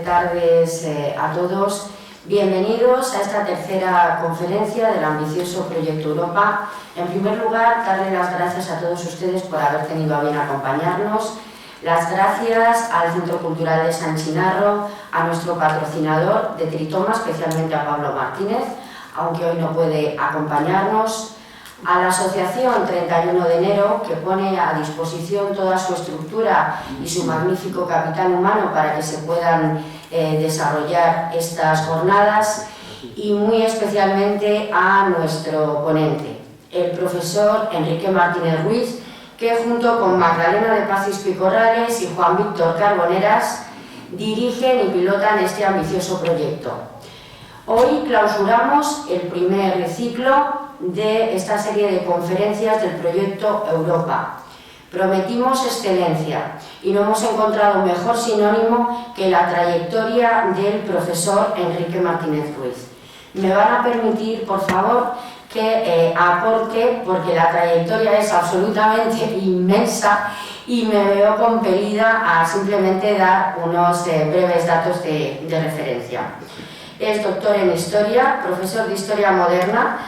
tardes a todos. Bienvenidos a esta tercera conferencia del ambicioso Proyecto Europa. En primer lugar, darle las gracias a todos ustedes por haber tenido a bien acompañarnos. Las gracias al Centro Cultural de San Chinarro, a nuestro patrocinador de Tritoma, especialmente a Pablo Martínez, aunque hoy no puede acompañarnos, a la Asociación 31 de Enero, que pone a disposición toda su estructura y su magnífico capital humano para que se puedan desarrollar estas jornadas, y muy especialmente a nuestro ponente, el profesor Enrique Martínez Ruiz, que junto con Magdalena de Paz Picorrales y Juan Víctor Carboneras dirigen y pilotan este ambicioso proyecto. Hoy clausuramos el primer ciclo de esta serie de conferencias del Proyecto Europa. Prometimos excelencia y no hemos encontrado mejor sinónimo que la trayectoria del profesor Enrique Martínez Ruiz. Me van a permitir, por favor, que aporte, porque la trayectoria es absolutamente inmensa y me veo compelida a simplemente dar unos breves datos de referencia. Es doctor en Historia, profesor de Historia Moderna,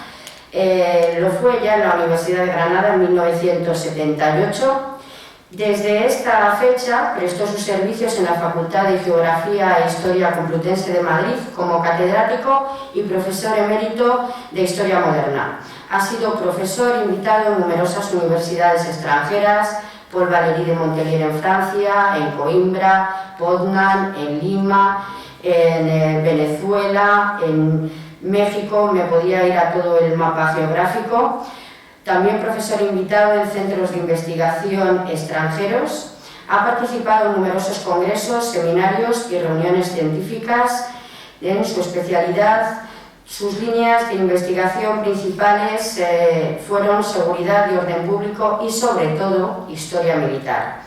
lo fue ya en la Universidad de Granada en 1978. Desde esta fecha prestó sus servicios en la Facultad de Geografía e Historia Complutense de Madrid como catedrático y profesor emérito de Historia Moderna. Ha sido profesor invitado en numerosas universidades extranjeras, Paul Valéry de Montpellier en Francia, en Coimbra, Poznan, en Lima, en Venezuela, en México, me podía ir a todo el mapa geográfico. También profesor invitado en centros de investigación extranjeros. Ha participado en numerosos congresos, seminarios y reuniones científicas en su especialidad. Sus líneas de investigación principales fueron seguridad y orden público y, sobre todo, historia militar.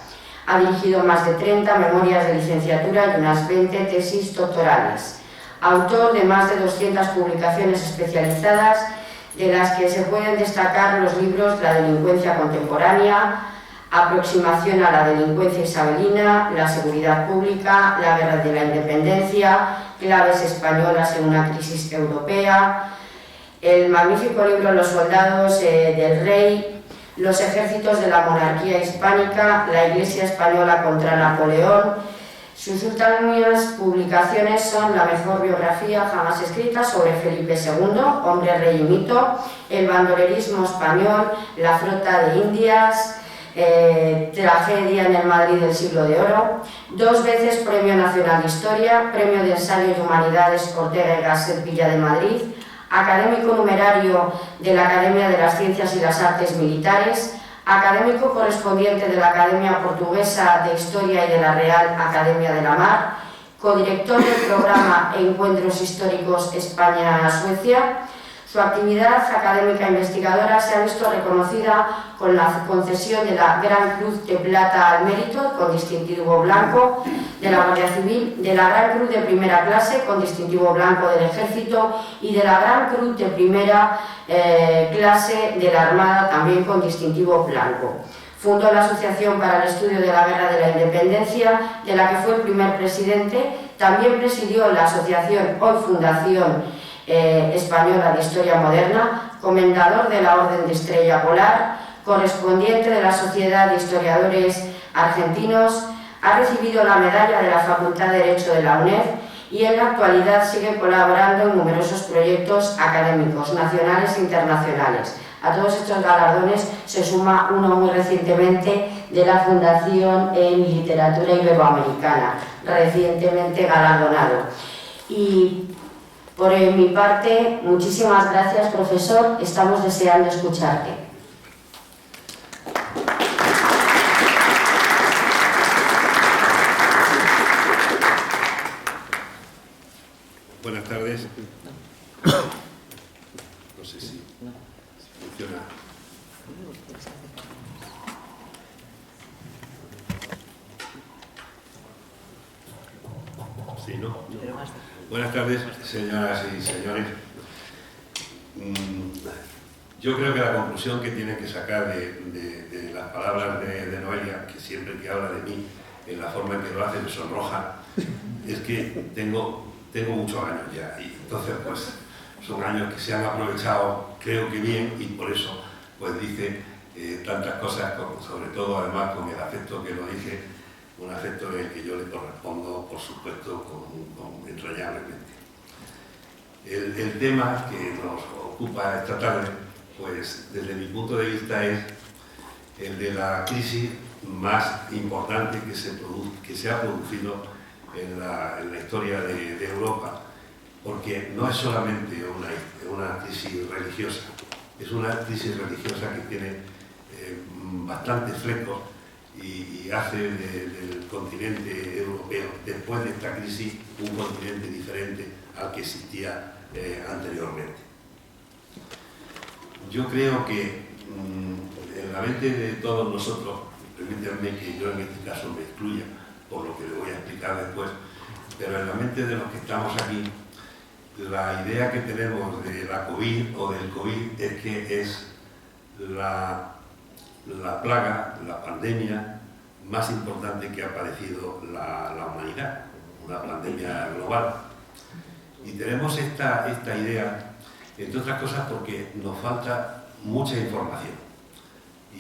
Ha dirigido más de 30 memorias de licenciatura y unas 20 tesis doctorales. Autor de más de 200 publicaciones especializadas, de las que se pueden destacar los libros La delincuencia contemporánea, Aproximación a la delincuencia isabelina, La seguridad pública, La guerra de la independencia, Claves españolas en una crisis europea, el magnífico libro Los soldados del rey, Los ejércitos de la monarquía hispánica, La Iglesia española contra Napoleón. Sus últimas publicaciones son La mejor biografía jamás escrita sobre Felipe II, hombre, rey y mito, El bandolerismo español, La flota de Indias, Tragedia en el Madrid del siglo de oro, 2 veces Premio Nacional de Historia, Premio de Ensayo y Humanidades Ortega y Gasset Villa de Madrid, académico numerario de la Academia de las Ciencias y las Artes Militares, académico correspondiente de la Academia Portuguesa de Historia y de la Real Academia de la Mar, codirector del programa Encuentros Históricos España-Suecia. Su actividad académica investigadora se ha visto reconocida con la concesión de la Gran Cruz de Plata al Mérito con distintivo blanco de la Guardia Civil, de la Gran Cruz de Primera Clase con distintivo blanco del Ejército y de la Gran Cruz de Primera Clase de la Armada, también con distintivo blanco. Fundó la Asociación para el Estudio de la Guerra de la Independencia, de la que fue el primer presidente. También presidió la asociación, hoy Fundación Española de Historia Moderna, comendador de la Orden de Estrella Polar, correspondiente de la Sociedad de Historiadores Argentinos. Ha recibido la medalla de la Facultad de Derecho de la UNED y en la actualidad sigue colaborando en numerosos proyectos académicos nacionales e internacionales. A todos estos galardones se suma uno muy recientemente de la Fundación en Literatura Iberoamericana, recientemente galardonado. Y por mi parte, muchísimas gracias, profesor. Estamos deseando escucharte. Buenas tardes. No sé si funciona. Sí, ¿no? Buenas tardes, señoras y señores. Yo creo que la conclusión que tienen que sacar de las palabras de Noelia, que siempre que habla de mí, en la forma en que lo hace me sonroja, es que tengo muchos años ya y entonces pues son años que se han aprovechado, creo que bien, y por eso pues dice tantas cosas, sobre todo además con el afecto que lo dice, un afecto en el que yo le correspondo, por supuesto, entrañablemente. El tema que nos ocupa esta tarde, pues desde mi punto de vista es el de la crisis más importante que se ha producido en la historia de Europa, porque no es solamente una crisis religiosa, es una crisis religiosa que tiene bastantes flecos y hace del continente europeo, después de esta crisis, un continente diferente al que existía anteriormente. Yo creo que en la mente de todos nosotros, permítanme que yo en este caso me excluya por lo que le voy a explicar después, pero en la mente de los que estamos aquí, la idea que tenemos de la COVID o del COVID es que es la plaga, la pandemia más importante que ha padecido la humanidad, una pandemia global. Y tenemos esta idea, entre otras cosas, porque nos falta mucha información.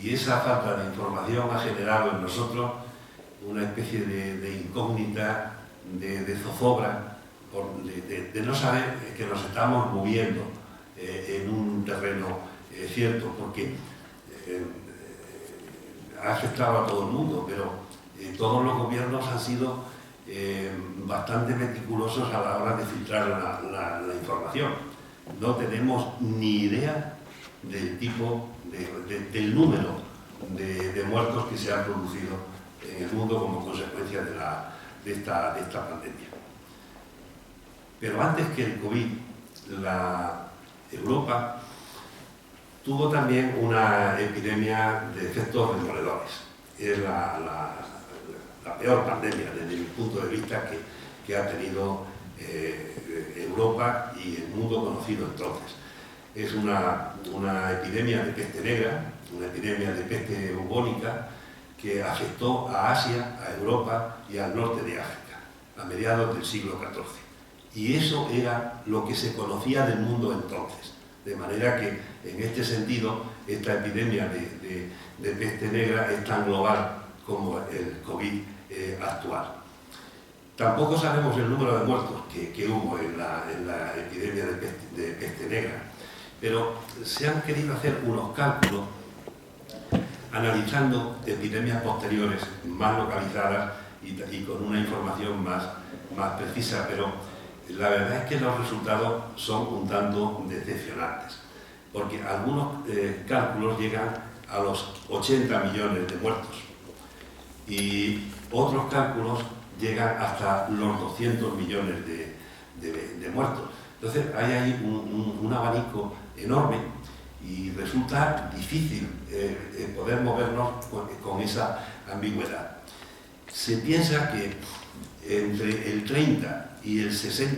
Y esa falta de información ha generado en nosotros una especie de incógnita, de zozobra, de no saber que nos estamos moviendo en un terreno cierto, porque ha afectado a todo el mundo, pero todos los gobiernos han sido bastante meticulosos a la hora de filtrar la información. No tenemos ni idea del tipo, del número de muertos que se han producido en el mundo como consecuencia de esta pandemia. Pero antes que el COVID, Europa tuvo también una epidemia de efectos demoledores. Es la peor pandemia desde mi punto de vista que ha tenido Europa y el mundo conocido entonces. Es una epidemia de peste negra, una epidemia de peste bubónica que afectó a Asia, a Europa y al norte de África a mediados del siglo XIV. Y eso era lo que se conocía del mundo entonces. De manera que, en este sentido, esta epidemia de peste negra es tan global como el COVID actual. Tampoco sabemos el número de muertos que hubo en la epidemia de peste negra, pero se han querido hacer unos cálculos analizando epidemias posteriores más localizadas y con una información más precisa, pero la verdad es que los resultados son un tanto decepcionantes, porque algunos cálculos llegan a los 80 millones de muertos y otros cálculos llegan hasta los 200 millones de muertos. Entonces hay ahí un abanico enorme y resulta difícil poder movernos con esa ambigüedad. Se piensa que entre el 30 y el 60%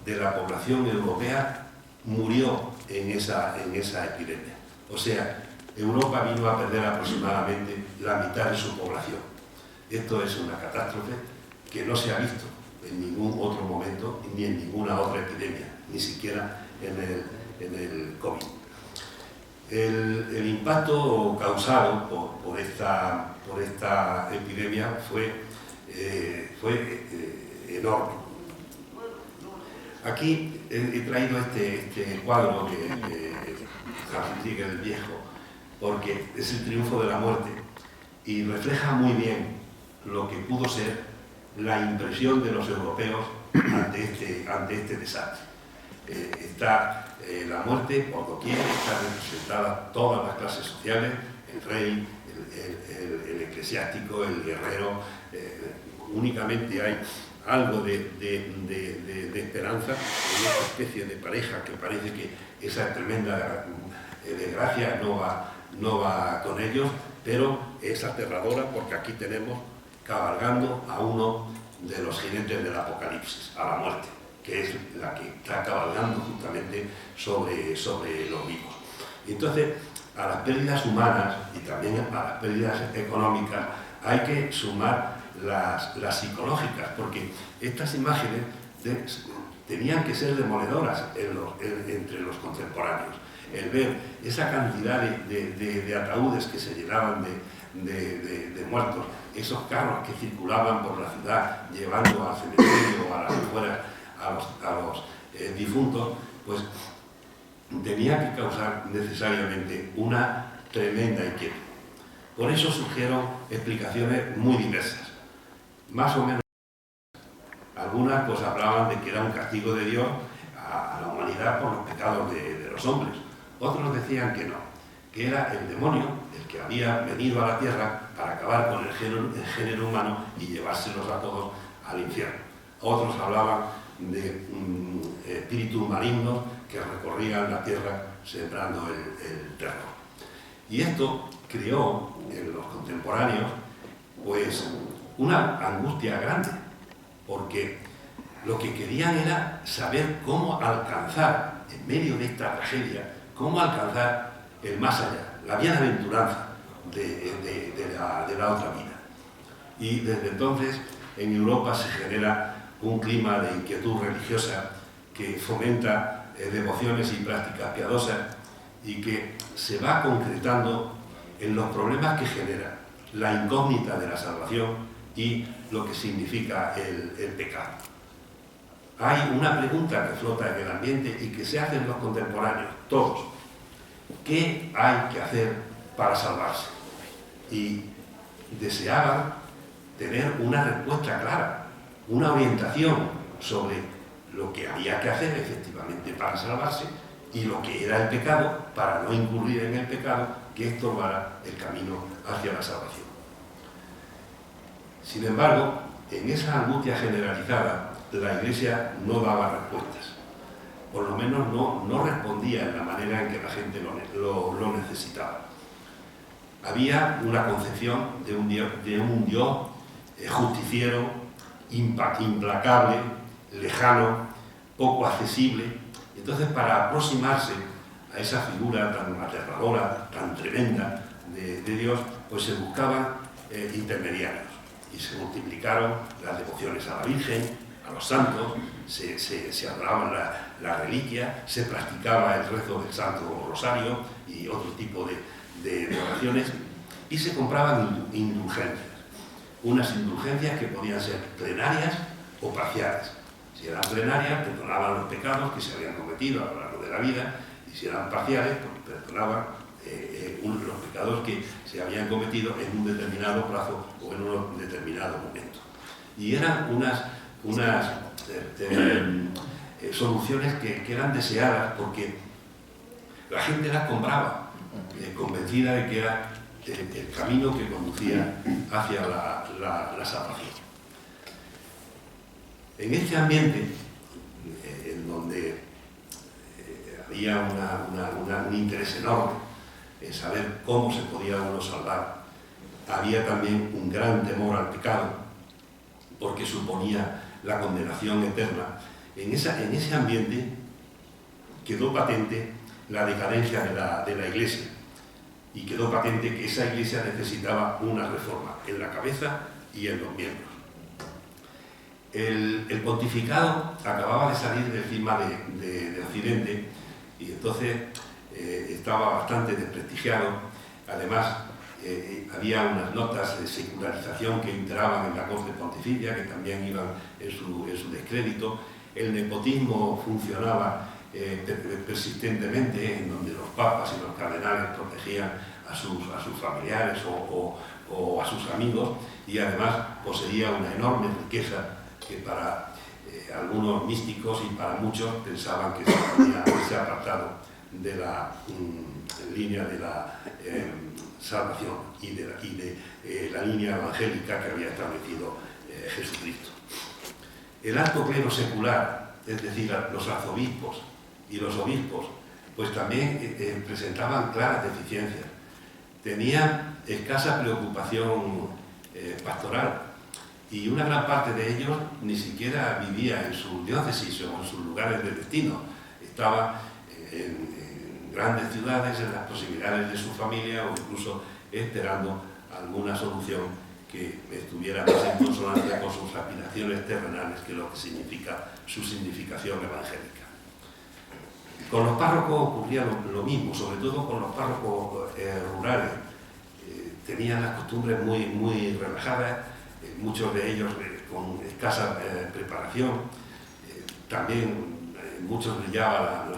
de la población europea murió en esa epidemia. O sea, Europa vino a perder aproximadamente la mitad de su población. Esto es una catástrofe que no se ha visto en ningún otro momento ni en ninguna otra epidemia, ni siquiera en el COVID. El impacto causado por esta epidemia fue enorme. Aquí he traído este cuadro de Hans Stiegler el Viejo, porque es el triunfo de la muerte y refleja muy bien lo que pudo ser la impresión de los europeos ante este desastre. Está la muerte por doquier, está representada todas las clases sociales, el rey, el eclesiástico, el guerrero. Únicamente hay algo de esperanza en esta especie de pareja que parece que esa tremenda desgracia no va con ellos, pero es aterradora porque aquí tenemos cabalgando a uno de los jinetes del Apocalipsis, a la muerte, que es la que está cabalgando justamente sobre los vivos. Entonces, a las pérdidas humanas y también a las pérdidas económicas hay que sumar las psicológicas, porque estas imágenes tenían que ser demoledoras entre los contemporáneos. El ver esa cantidad de ataúdes que se llenaban de muertos, esos carros que circulaban por la ciudad llevando al cementerio o a las afueras a los difuntos, pues tenía que causar necesariamente una tremenda inquietud. Por eso surgieron explicaciones muy diversas, más o menos. Algunas pues hablaban de que era un castigo de Dios a la humanidad por los pecados de los hombres. Otros decían que no, que era el demonio el que había venido a la tierra para acabar con el género humano y llevárselos a todos al infierno. Otros hablaban de espíritus malignos que recorrían la tierra sembrando el terror. Y esto creó en los contemporáneos pues una angustia grande, porque lo que querían era saber cómo alcanzar, en medio de esta tragedia, cómo alcanzar el más allá, la bienaventuranza de la otra vida. Y desde entonces en Europa se genera un clima de inquietud religiosa que fomenta devociones y prácticas piadosas y que se va concretando en los problemas que genera la incógnita de la salvación y lo que significa el pecado. Hay una pregunta que flota en el ambiente y que se hacen los contemporáneos, todos. ¿Qué hay que hacer para salvarse? Y deseaban tener una respuesta clara, una orientación sobre lo que había que hacer efectivamente para salvarse y lo que era el pecado para no incurrir en el pecado que estorbara el camino hacia la salvación. Sin embargo, en esa angustia generalizada, la Iglesia no daba respuestas. Por lo menos no respondía en la manera en que la gente lo necesitaba. Había una concepción de un Dios justiciero, implacable, lejano, poco accesible. Entonces, para aproximarse a esa figura tan aterradora, tan tremenda de Dios, pues se buscaban intermediarios y se multiplicaron las devociones a la Virgen, a los santos, se adoraban la reliquia, se practicaba el rezo del Santo Rosario y otro tipo de oraciones, y se compraban indulgencias. Unas indulgencias que podían ser plenarias o parciales. Si eran plenarias, perdonaban los pecados que se habían cometido a lo largo de la vida, y si eran parciales, pues perdonaban los pecados que se habían cometido en un determinado plazo o en un determinado momento. Y eran unas soluciones que eran deseadas porque la gente las compraba, convencida de que era el camino que conducía hacia la salvación. En este ambiente, en donde había un interés enorme en saber cómo se podía uno salvar, había también un gran temor al pecado, porque suponía la condenación eterna. En ese ambiente quedó patente la decadencia de la Iglesia, y quedó patente que esa Iglesia necesitaba una reforma en la cabeza y en los miembros. El pontificado acababa de salir del clima de Occidente y entonces estaba bastante desprestigiado. Además, había unas notas de secularización que imperaban en la corte pontificia, que también iban en su descrédito. El nepotismo funcionaba persistentemente, en donde los papas y los cardenales protegían a sus familiares o a sus amigos, y además poseía una enorme riqueza que para algunos místicos y para muchos pensaban que se podía haberse apartado de la línea de la salvación y de la línea evangélica que había establecido Jesucristo. El alto clero secular, es decir, los arzobispos y los obispos, pues también presentaban claras deficiencias. Tenían escasa preocupación pastoral, y una gran parte de ellos ni siquiera vivía en su diócesis o en sus lugares de destino. Estaba en grandes ciudades, en las proximidades de su familia, o incluso esperando alguna solución que estuviera más en consonancia con sus aspiraciones terrenales que lo que significa su significación evangélica. Con los párrocos ocurría lo mismo, sobre todo con los párrocos rurales. Tenían las costumbres muy relajadas, muchos de ellos con escasa preparación. También muchos brillaba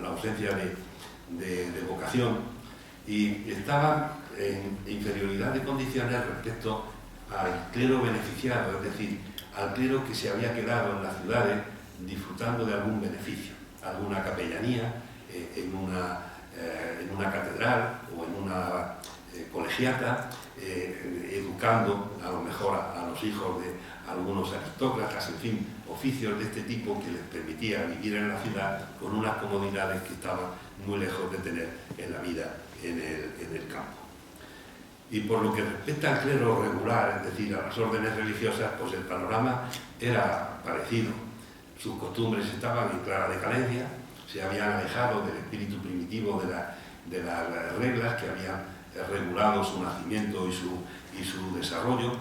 la ausencia de vocación y estaban en inferioridad de condiciones respecto al clero beneficiado, es decir, al clero que se había quedado en las ciudades disfrutando de algún beneficio, alguna capellanía en una catedral o en una colegiata, educando a lo mejor a los hijos de algunos aristócratas, en fin, oficios de este tipo que les permitía vivir en la ciudad con unas comodidades que estaban muy lejos de tener en la vida en el campo. Y por lo que respecta al clero regular, es decir, a las órdenes religiosas, pues el panorama era parecido. Sus costumbres estaban en clara decadencia, se habían alejado del espíritu primitivo de las reglas que habían regulado su nacimiento y su desarrollo.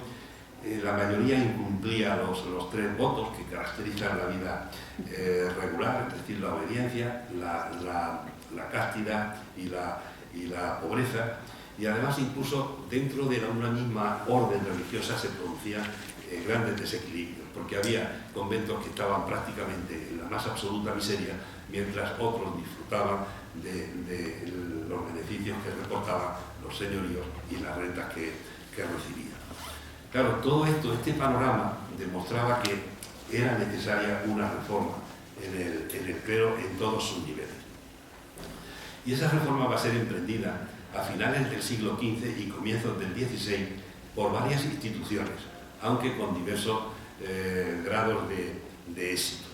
La mayoría incumplía los 3 votos que caracterizan la vida regular, es decir, la obediencia, la castidad y la pobreza. Y además, incluso dentro de una misma orden religiosa se producían grandes desequilibrios, porque había conventos que estaban prácticamente en la más absoluta miseria, mientras otros disfrutaban de los beneficios que reportaban los señoríos y las rentas que recibían. Claro, todo esto, este panorama, demostraba que era necesaria una reforma en el clero en todos sus niveles. Y esa reforma va a ser emprendida a finales del siglo XV y comienzos del XVI por varias instituciones, aunque con diversos grados de éxito.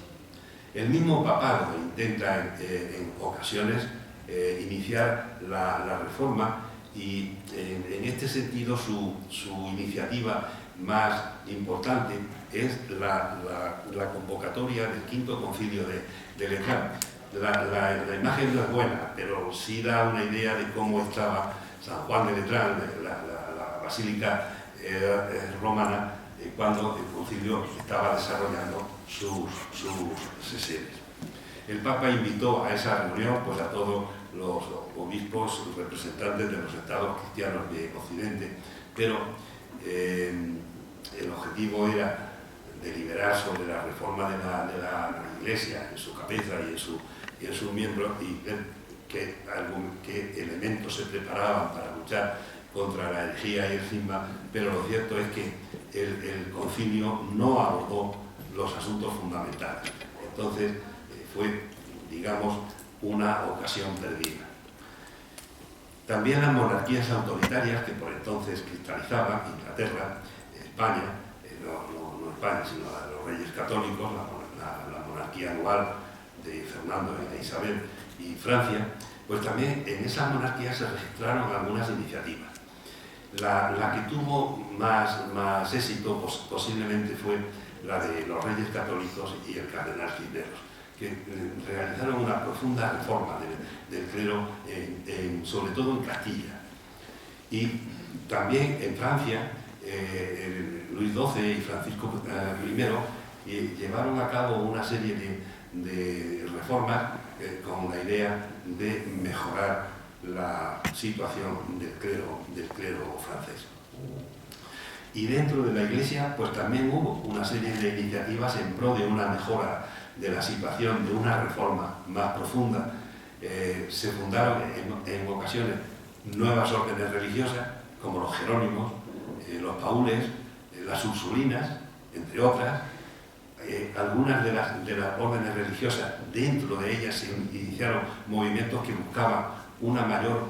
El mismo papado intenta en ocasiones iniciar la reforma y en este sentido su iniciativa más importante es la convocatoria del Quinto Concilio de Letrán. La imagen no es buena, pero sí da una idea de cómo estaba San Juan de Letrán, la basílica romana, cuando el concilio estaba desarrollando sus sesiones. El Papa invitó a esa reunión pues, a todos los obispos representantes de los estados cristianos de Occidente, pero el objetivo era deliberar sobre la reforma de la Iglesia en su cabeza y en sus miembros y ver qué elementos se preparaban para luchar contra la herejía y el cisma, pero lo cierto es que el concilio no abordó los asuntos fundamentales. Entonces fue, digamos, una ocasión perdida. También las monarquías autoritarias que por entonces cristalizaban, Inglaterra, España, no España, sino los reyes católicos, la monarquía anual de Fernando y de Isabel y Francia, pues también en esas monarquías se registraron algunas iniciativas. La que tuvo más éxito posiblemente fue la de los reyes católicos y el cardenal Cisneros, que realizaron una profunda reforma del clero, sobre todo en Castilla. Y también en Francia, Luis XII y Francisco I llevaron a cabo una serie de reformas con la idea de mejorar la situación del clero francés. Y dentro de la Iglesia, pues también hubo una serie de iniciativas en pro de una mejora de la situación, de una reforma más profunda. Se fundaron en ocasiones nuevas órdenes religiosas, como los jerónimos, los paules, las ursulinas, entre otras. Algunas de las órdenes religiosas, dentro de ellas se iniciaron movimientos que buscaban un mayor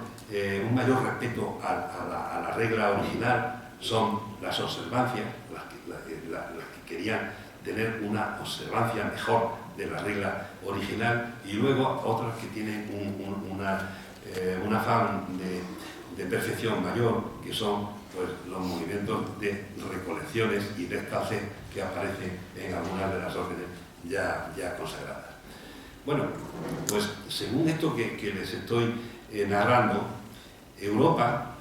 respeto a la regla original. Son las observancias, las que querían tener una observancia mejor de la regla original, y luego otras que tienen un afán de perfección mayor, que son pues, los movimientos de recolecciones y descalces que aparecen en algunas de las órdenes ya consagradas. Bueno, pues según esto que les estoy narrando, Europa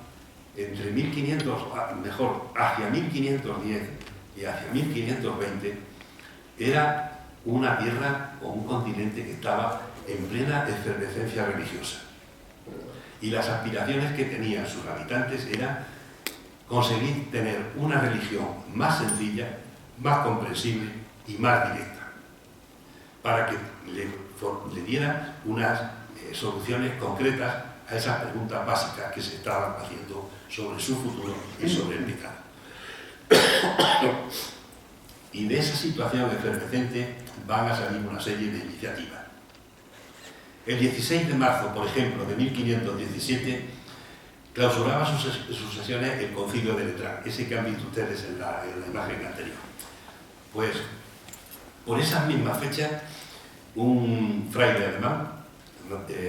entre 1500, mejor, hacia 1510 y hacia 1520, era una tierra o un continente que estaba en plena efervescencia religiosa. Y las aspiraciones que tenían sus habitantes era conseguir tener una religión más sencilla, más comprensible y más directa, para que le diera unas soluciones concretas a esas preguntas básicas que se estaban haciendo sobre su futuro y sobre el pecado. Y de esa situación efervescente van a salir una serie de iniciativas. El 16 de marzo, por ejemplo, de 1517, clausuraba sus sesiones el Concilio de Letrán, ese que han visto ustedes en la imagen anterior. Pues, por esas mismas fechas, un fraile alemán,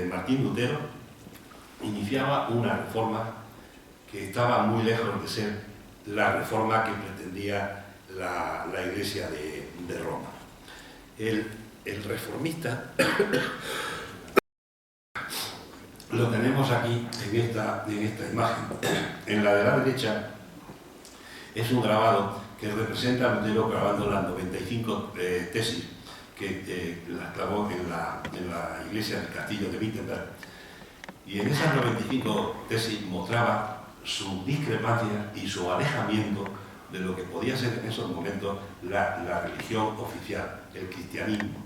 Martín Lutero, iniciaba una reforma que estaba muy lejos de ser la reforma que pretendía la Iglesia de Roma. El reformista lo tenemos aquí en esta imagen. En la de la derecha es un grabado que representa a Lutero grabando las 95 tesis que las clavó en la iglesia del castillo de Wittenberg. Y en esas 95 tesis mostraba su discrepancia y su alejamiento de lo que podía ser en esos momentos la religión oficial, el cristianismo.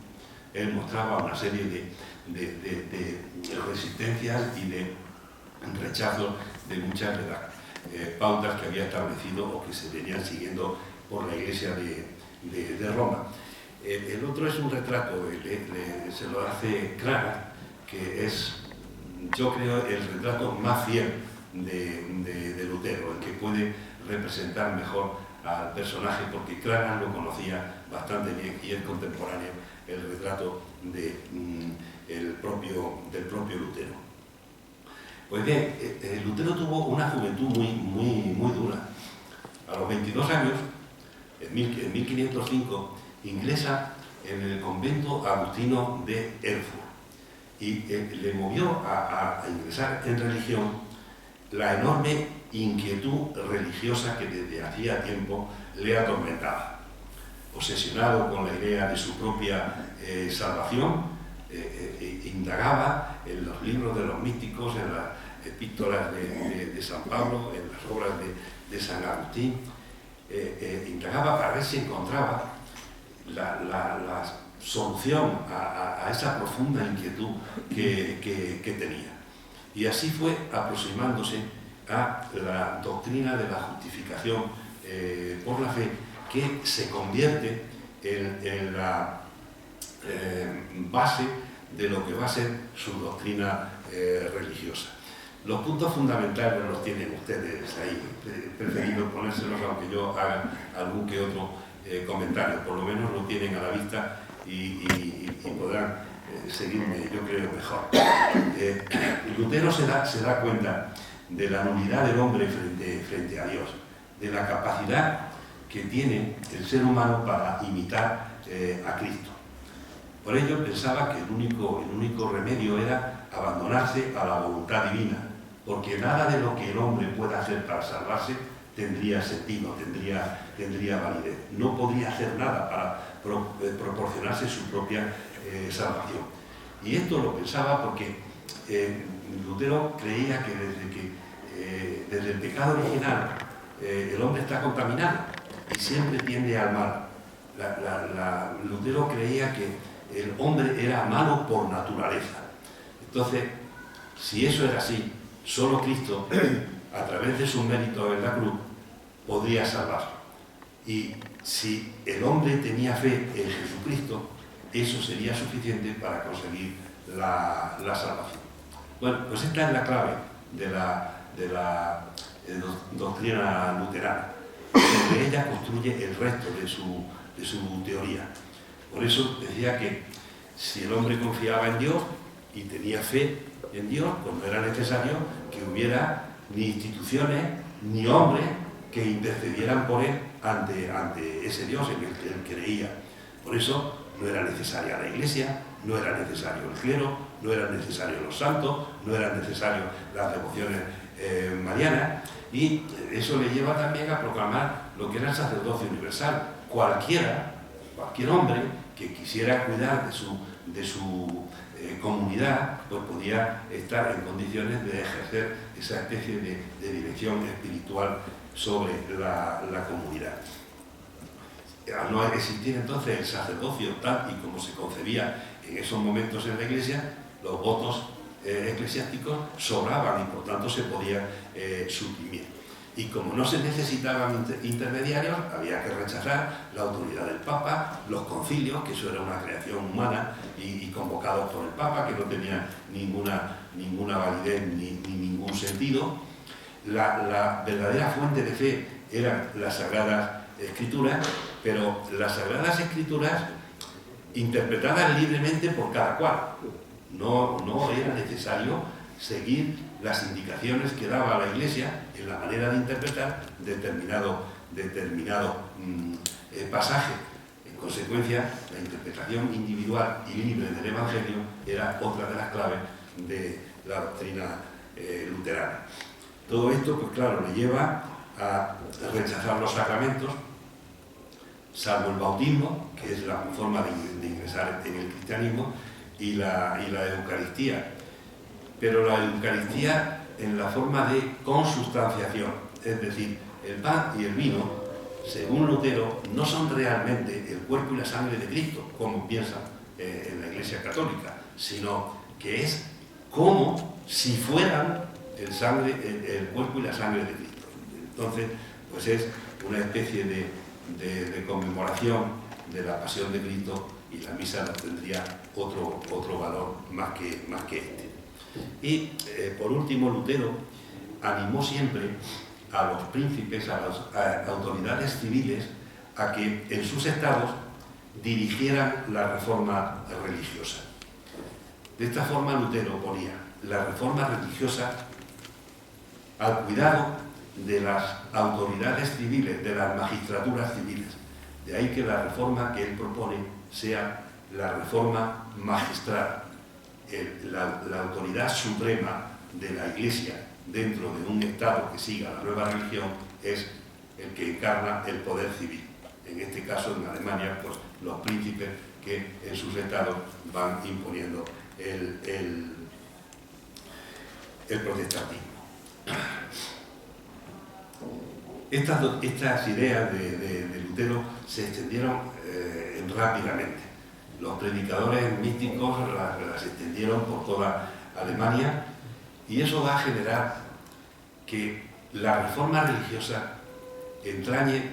Él mostraba una serie de resistencias y de rechazos de muchas de las pautas que había establecido o que se venían siguiendo por la Iglesia de Roma. El otro es un retrato, se lo hace Cranach, que es, yo creo, el retrato más fiel de Lutero, el que puede representar mejor al personaje, porque Cranach lo conocía bastante bien y es contemporáneo el retrato del propio Lutero. Pues bien, Lutero tuvo una juventud muy dura. A los 22 años, en 1505, ingresa en el convento agustino de Erfurt y le movió a ingresar en religión la enorme inquietud religiosa que desde hacía tiempo le atormentaba. Obsesionado con la idea de su propia salvación, indagaba en los libros de los místicos, en las epístolas de San Pablo, en las obras de San Agustín, indagaba para ver si encontraba la solución a esa profunda inquietud que tenía. Y así fue aproximándose a la doctrina de la justificación por la fe, que se convierte en la base de lo que va a ser su doctrina religiosa. Los puntos fundamentales los tienen ustedes ahí, he preferido ponérselos aunque yo haga algún que otro comentario, por lo menos lo tienen a la vista y podrán seguirme, yo creo, mejor. Lutero se da cuenta de la nulidad del hombre frente a Dios, de la capacidad que tiene el ser humano para imitar a Cristo. Por ello pensaba que el único remedio era abandonarse a la voluntad divina, porque nada de lo que el hombre pueda hacer para salvarse tendría sentido, tendría validez. No podría hacer nada para proporcionarse su propia salvación. Y esto lo pensaba porque Lutero creía que desde el pecado original el hombre está contaminado y siempre tiende al mal. Lutero creía que el hombre era malo por naturaleza. Entonces, si eso era así, solo Cristo, a través de sus méritos en la cruz, podría salvarlo. Y si el hombre tenía fe en Jesucristo, eso sería suficiente para conseguir la salvación. Bueno, pues esta es la clave de la doctrina luterana. Sobre ella construye el resto de su teoría. Por eso decía que si el hombre confiaba en Dios y tenía fe en Dios, pues no era necesario que hubiera ni instituciones ni hombres que intercedieran por él ante ese Dios en el que él creía. Por eso no era necesaria la Iglesia, no era necesario el clero, no eran necesarios los santos, no eran necesarias las devociones mariana, y eso le lleva también a proclamar lo que era el sacerdocio universal. Cualquier hombre que quisiera cuidar de su comunidad, pues podía estar en condiciones de ejercer esa especie de dirección espiritual sobre la comunidad. Al no existir entonces el sacerdocio tal y como se concebía en esos momentos en la Iglesia, los votos eclesiásticos sobraban y por tanto se podían suprimir. Y como no se necesitaban intermediarios, había que rechazar la autoridad del Papa, los concilios, que eso era una creación humana y convocados por el Papa, que no tenía ninguna validez ni ningún sentido. La verdadera fuente de fe eran las Sagradas Escrituras, pero las Sagradas Escrituras interpretadas libremente por cada cual. No era necesario seguir las indicaciones que daba la Iglesia en la manera de interpretar determinado pasaje. En consecuencia, la interpretación individual y libre del Evangelio era otra de las claves de la doctrina luterana. Todo esto, pues claro, le lleva a rechazar los sacramentos, salvo el bautismo, que es la forma de ingresar en el cristianismo, y la Eucaristía. Pero la Eucaristía en la forma de consubstanciación, es decir, el pan y el vino, según Lutero, no son realmente el cuerpo y la sangre de Cristo, como piensan en la Iglesia Católica, sino que es como si fueran el cuerpo y la sangre de Cristo. Entonces, pues es una especie de conmemoración de la pasión de Cristo, y la misa tendría otro valor más que este. Y por último, Lutero animó siempre a los príncipes, a las autoridades civiles, a que en sus estados dirigieran la reforma religiosa. De esta forma, Lutero ponía la reforma religiosa al cuidado de las autoridades civiles, de las magistraturas civiles. De ahí que la reforma que él propone sea la reforma magistral. La autoridad suprema de la Iglesia dentro de un Estado que siga la nueva religión es el que encarna el poder civil. En este caso, en Alemania, pues los príncipes que en sus estados van imponiendo el protestantismo. Estas ideas de Lutero se extendieron rápidamente. Los predicadores místicos las extendieron por toda Alemania, y eso va a generar que la reforma religiosa entrañe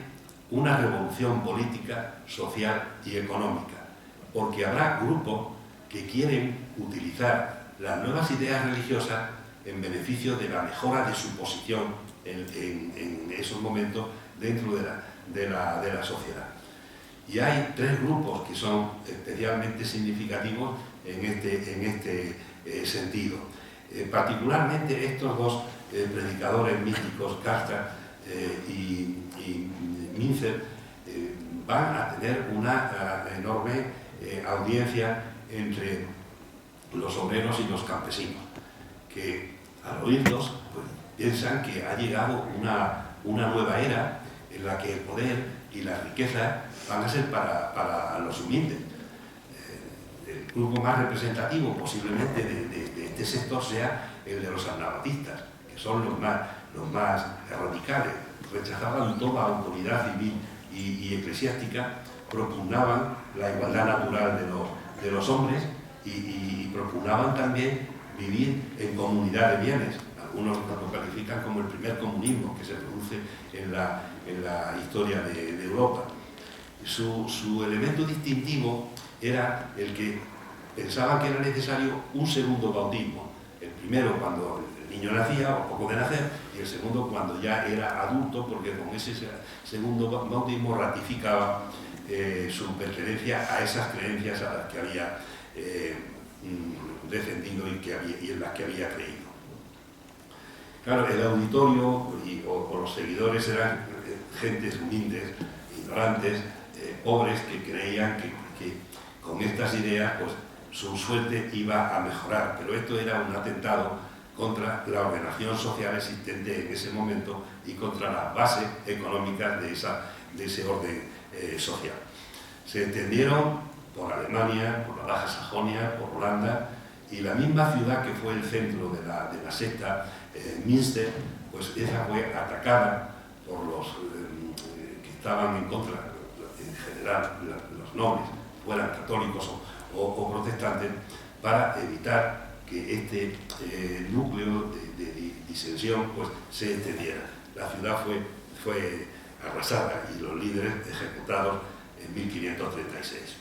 una revolución política, social y económica, porque habrá grupos que quieren utilizar las nuevas ideas religiosas en beneficio de la mejora de su posición en esos momentos dentro de la sociedad. Y hay tres grupos que son especialmente significativos en este sentido. Particularmente estos dos predicadores místicos, Karlstadt y Münzer, van a tener una enorme audiencia entre los obreros y los campesinos, que al oírlos pues, piensan que ha llegado una nueva era en la que el poder y la riqueza van a ser para los humildes. El grupo más representativo posiblemente de este sector sea el de los anabatistas, que son los más radicales. Rechazaban toda autoridad civil y eclesiástica, propugnaban la igualdad natural de los hombres y propugnaban también vivir en comunidad de bienes. Algunos lo califican como el primer comunismo que se produce en la historia de Europa. Su elemento distintivo era el que pensaban que era necesario un segundo bautismo. El primero cuando el niño nacía o poco de nacer, y el segundo cuando ya era adulto, porque con ese segundo bautismo ratificaba su pertenencia a esas creencias a las que había defendido y en las que había creído. Claro, el auditorio o los seguidores eran gentes humildes, ignorantes, pobres, que creían que con estas ideas pues, su suerte iba a mejorar. Pero esto era un atentado contra la ordenación social existente en ese momento y contra las bases económicas de ese orden social. Se extendieron por Alemania, por la Baja Sajonia, por Holanda, y la misma ciudad que fue el centro de la secta, Münster, pues esa fue atacada por los que estaban en contra, en general, los nobles, fueran católicos o protestantes, para evitar que este núcleo de disensión pues, se extendiera. La ciudad fue arrasada y los líderes ejecutados en 1536.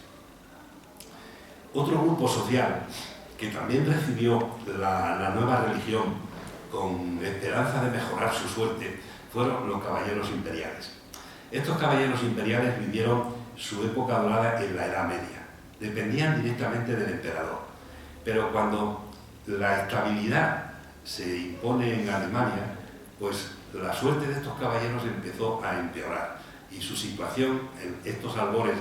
Otro grupo social que también recibió la nueva religión con esperanza de mejorar su suerte fueron los caballeros imperiales. Estos caballeros imperiales vivieron su época dorada en la Edad Media. Dependían directamente del emperador. Pero cuando la estabilidad se impone en Alemania, pues la suerte de estos caballeros empezó a empeorar y su situación, en estos albores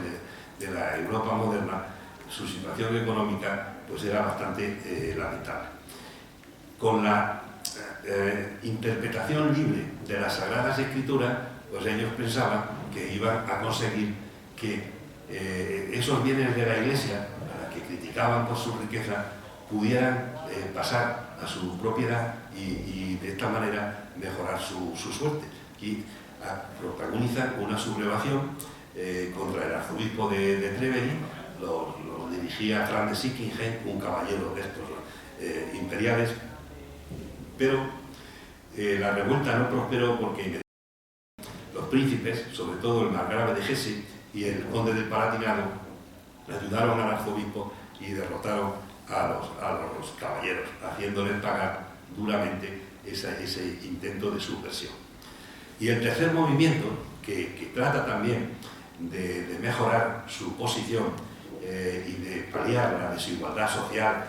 de la Europa moderna, su situación económica pues era bastante lamentable. Con la interpretación libre de las Sagradas Escrituras, pues ellos pensaban que iban a conseguir que esos bienes de la Iglesia, a la que criticaban por su riqueza, pudieran pasar a su propiedad y de esta manera mejorar su suerte. Y protagonizan una sublevación contra el arzobispo de Treveri, lo dirigía Franz de Sickingen, un caballero de estos imperiales, pero la revuelta no prosperó porque los príncipes, sobre todo el margrave de Hesse y el conde del Palatinado, ayudaron al arzobispo y derrotaron a los caballeros, haciéndoles pagar duramente ese intento de subversión. Y el tercer movimiento, que trata también de mejorar su posición y de paliar la desigualdad social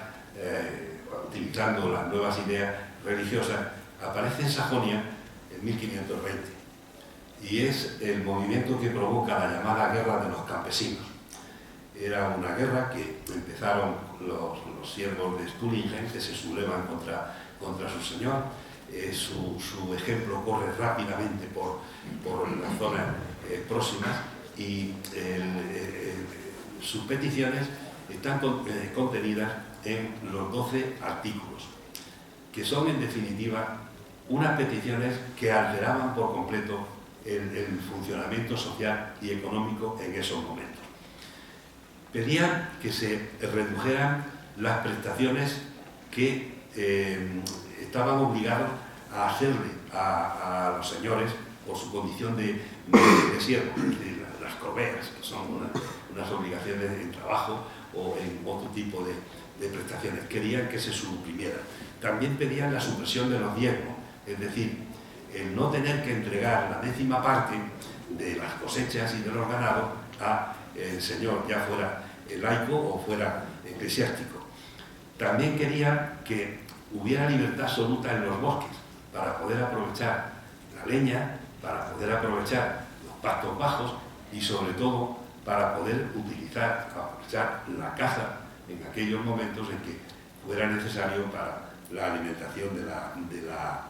utilizando las nuevas ideas religiosas, aparece en Sajonia en 1520 y es el movimiento que provoca la llamada Guerra de los Campesinos. Era una guerra que empezaron los siervos de Stulingen, que se sublevan contra su señor. Su ejemplo corre rápidamente por las zonas próximas y sus peticiones están contenidas en los 12 artículos, que son en definitiva unas peticiones que alteraban por completo el funcionamiento social y económico en esos momentos. Pedían que se redujeran las prestaciones que estaban obligados a hacerle a los señores por su condición de siervos, las corbeas, que son unas obligaciones en trabajo o en otro tipo de prestaciones. Querían que se suprimieran. También pedían la supresión de los diezmos, es decir, el no tener que entregar la 10ª parte de las cosechas y de los ganados al señor, ya fuera laico o fuera eclesiástico. También querían que hubiera libertad absoluta en los bosques para poder aprovechar la leña, para poder aprovechar los pastos bajos y sobre todo para poder aprovechar la caza en aquellos momentos en que fuera necesario para la alimentación de la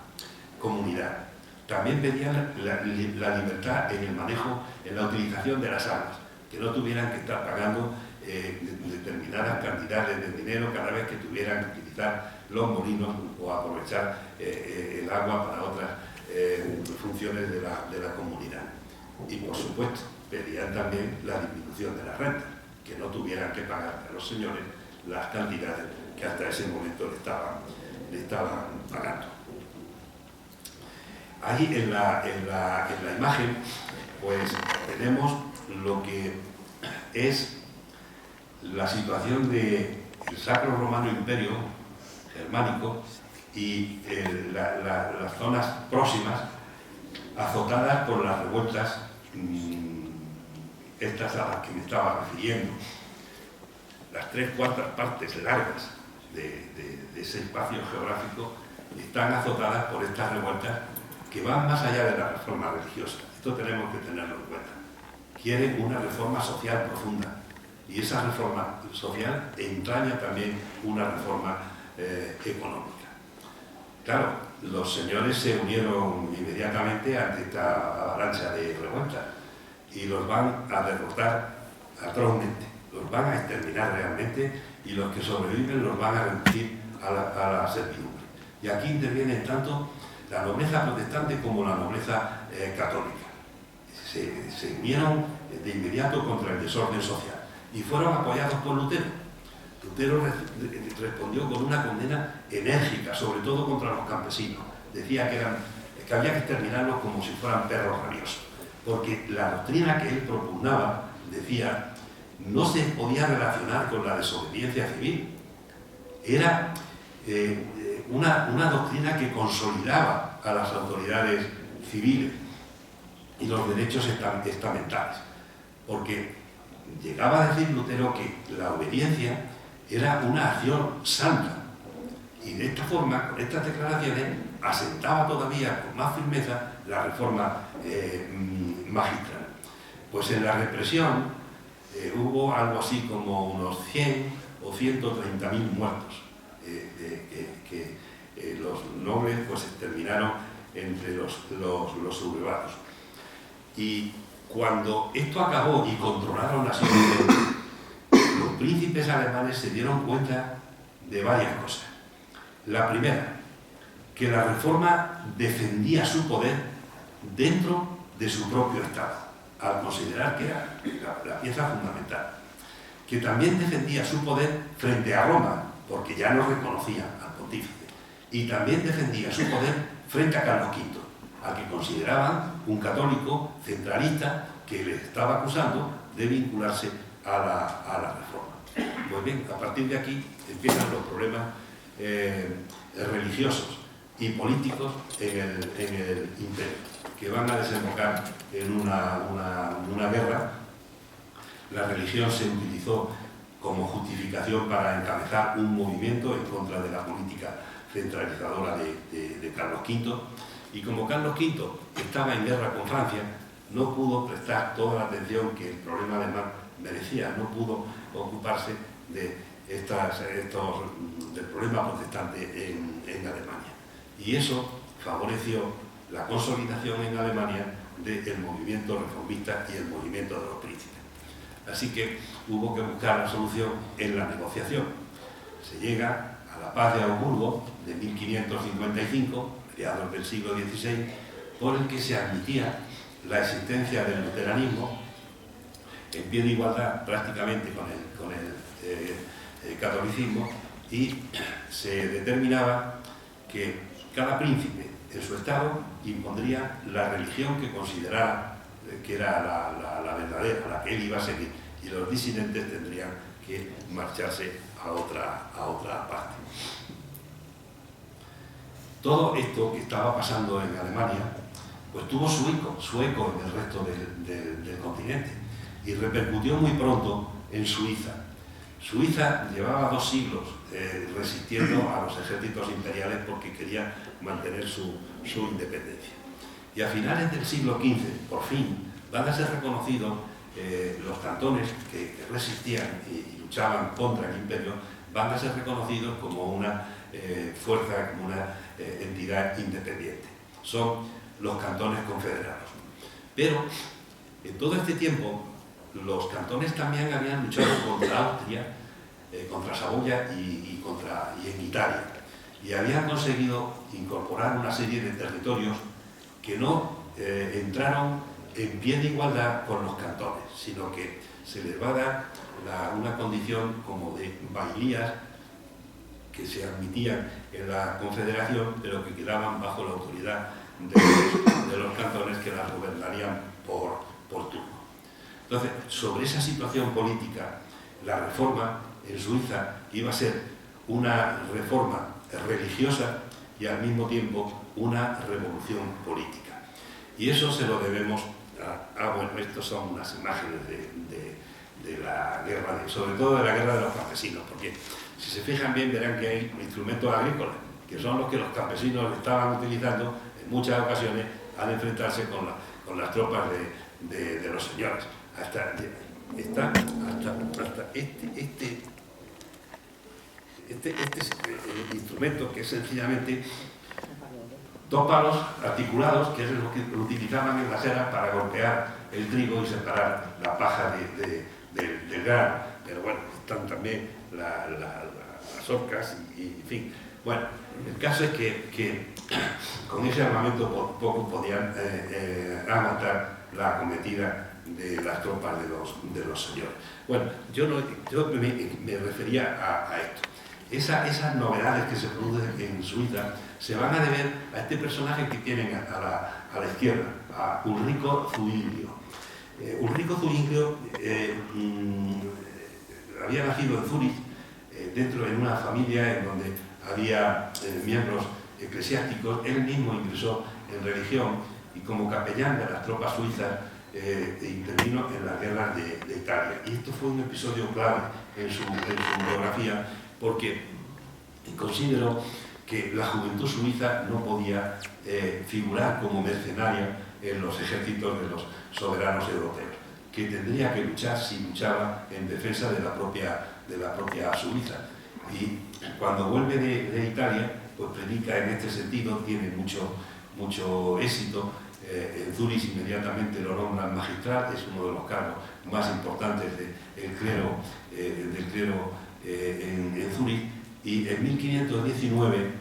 comunidad. También pedían la libertad en el manejo, en la utilización de las armas, que no tuvieran que estar pagando determinadas cantidades de dinero cada vez que tuvieran que utilizar los molinos o aprovechar el agua para otras funciones de la comunidad. Y por supuesto, pedían también la disminución de las rentas, que no tuvieran que pagar a los señores las cantidades que hasta ese momento le estaban pagando. Ahí en la imagen pues tenemos lo que es la situación del Sacro Romano Imperio Germánico y las zonas próximas azotadas por las revueltas estas a las que me estaba refiriendo. Las 3/4 partes largas de ese espacio geográfico están azotadas por estas revueltas que van más allá de la reforma religiosa. Esto tenemos que tenerlo en cuenta. Quieren una reforma social profunda y esa reforma social entraña también una reforma económica. Claro, los señores se unieron inmediatamente ante esta avalancha de revueltas y los van a derrotar atrozmente, los van a exterminar realmente y los que sobreviven los van a reducir a la servidumbre. Y aquí intervienen tanto la nobleza protestante como la nobleza católica. Se unieron de inmediato contra el desorden social y fueron apoyados por Lutero. Lutero respondió con una condena enérgica, sobre todo contra los campesinos. Decía que había que exterminarlos como si fueran perros rabiosos, porque la doctrina que él propugnaba, decía, no se podía relacionar con la desobediencia civil. Era una doctrina que consolidaba a las autoridades civiles y los derechos estamentales, porque llegaba a decir Lutero que la obediencia era una acción santa, y de esta forma, con estas declaraciones, asentaba todavía con más firmeza la reforma magistral. Pues en la represión hubo algo así como unos 100 o 130.000 muertos, que los nobles pues exterminaron entre los sublevados. Y cuando esto acabó y controlaron la situación, los príncipes alemanes se dieron cuenta de varias cosas. La primera, que la reforma defendía su poder dentro de su propio Estado, al considerar que era la pieza fundamental. Que también defendía su poder frente a Roma, porque ya no reconocía al pontífice. Y también defendía su poder frente a Carlos V, al que consideraban un católico centralista que les estaba acusando de vincularse a la reforma. Pues bien, a partir de aquí empiezan los problemas religiosos y políticos en el imperio, que van a desembocar en una guerra. La religión se utilizó como justificación para encabezar un movimiento en contra de la política centralizadora de Carlos V, y como Carlos V estaba en guerra con Francia, no pudo prestar toda la atención que el problema alemán merecía, no pudo ocuparse del problema protestante en Alemania. Y eso favoreció la consolidación en Alemania del movimiento reformista y el movimiento de los príncipes. Así que hubo que buscar la solución en la negociación. Se llega a la paz de Augsburgo de 1555, mediados del siglo XVI, por el que se admitía la existencia del luteranismo en pie de igualdad prácticamente con el catolicismo, y se determinaba que cada príncipe en su estado impondría la religión que considerara que era la verdadera, la que él iba a seguir, y los disidentes tendrían que marcharse a otra parte. Todo esto que estaba pasando en Alemania pues tuvo su eco en el resto del continente, y repercutió muy pronto en Suiza. Suiza llevaba 2 siglos resistiendo a los ejércitos imperiales porque quería mantener su independencia. Y a finales del siglo XV, por fin, van a ser reconocidos los cantones que resistían y luchaban contra el imperio, van a ser reconocidos como una fuerza, como una entidad independiente. Son los cantones confederados. Pero en todo este tiempo los cantones también habían luchado contra Austria, contra Saboya y en Italia, y habían conseguido incorporar una serie de territorios que no entraron en pie de igualdad con los cantones, sino que se les va a dar una condición como de bailías que se admitían en la Confederación, pero que quedaban bajo la autoridad de los cantones, que las gobernarían por turno. Entonces, sobre esa situación política, la reforma en Suiza iba a ser una reforma religiosa y al mismo tiempo una revolución política. Y eso se lo debemos bueno, estos son unas imágenes de la guerra, sobre todo de la guerra de los campesinos, porque si se fijan bien verán que hay instrumentos agrícolas, que son los que los campesinos estaban utilizando en muchas ocasiones al enfrentarse con las tropas de los señores. Hasta este instrumento, que es sencillamente dos palos articulados, que es lo que utilizaban en las eras para golpear el trigo y separar la paja del grano. Pero bueno, están también las orcas y en fin. Bueno, el caso es que con ese armamento poco podían aguantar la acometida de las tropas de los señores. Bueno, yo me refería a esto. Esas novedades que se producen en Suiza se van a deber a este personaje que tienen a la izquierda, a Ulrico Zuinglio. Ulrico Zuinglio había nacido en Zúrich, en una familia en donde había miembros eclesiásticos. Él mismo ingresó en religión y como capellán de las tropas suizas intervino en las guerras de Italia. Y esto fue un episodio clave en su biografía, porque consideró que la juventud suiza no podía figurar como mercenaria en los ejércitos de los soberanos europeos, que tendría que luchar, si luchaba, en defensa de la propia Suiza. Y cuando vuelve de Italia, pues predica en este sentido, tiene mucho éxito. En Zúrich inmediatamente lo nombran magistral, es uno de los cargos más importantes del clero en Zúrich, y en 1519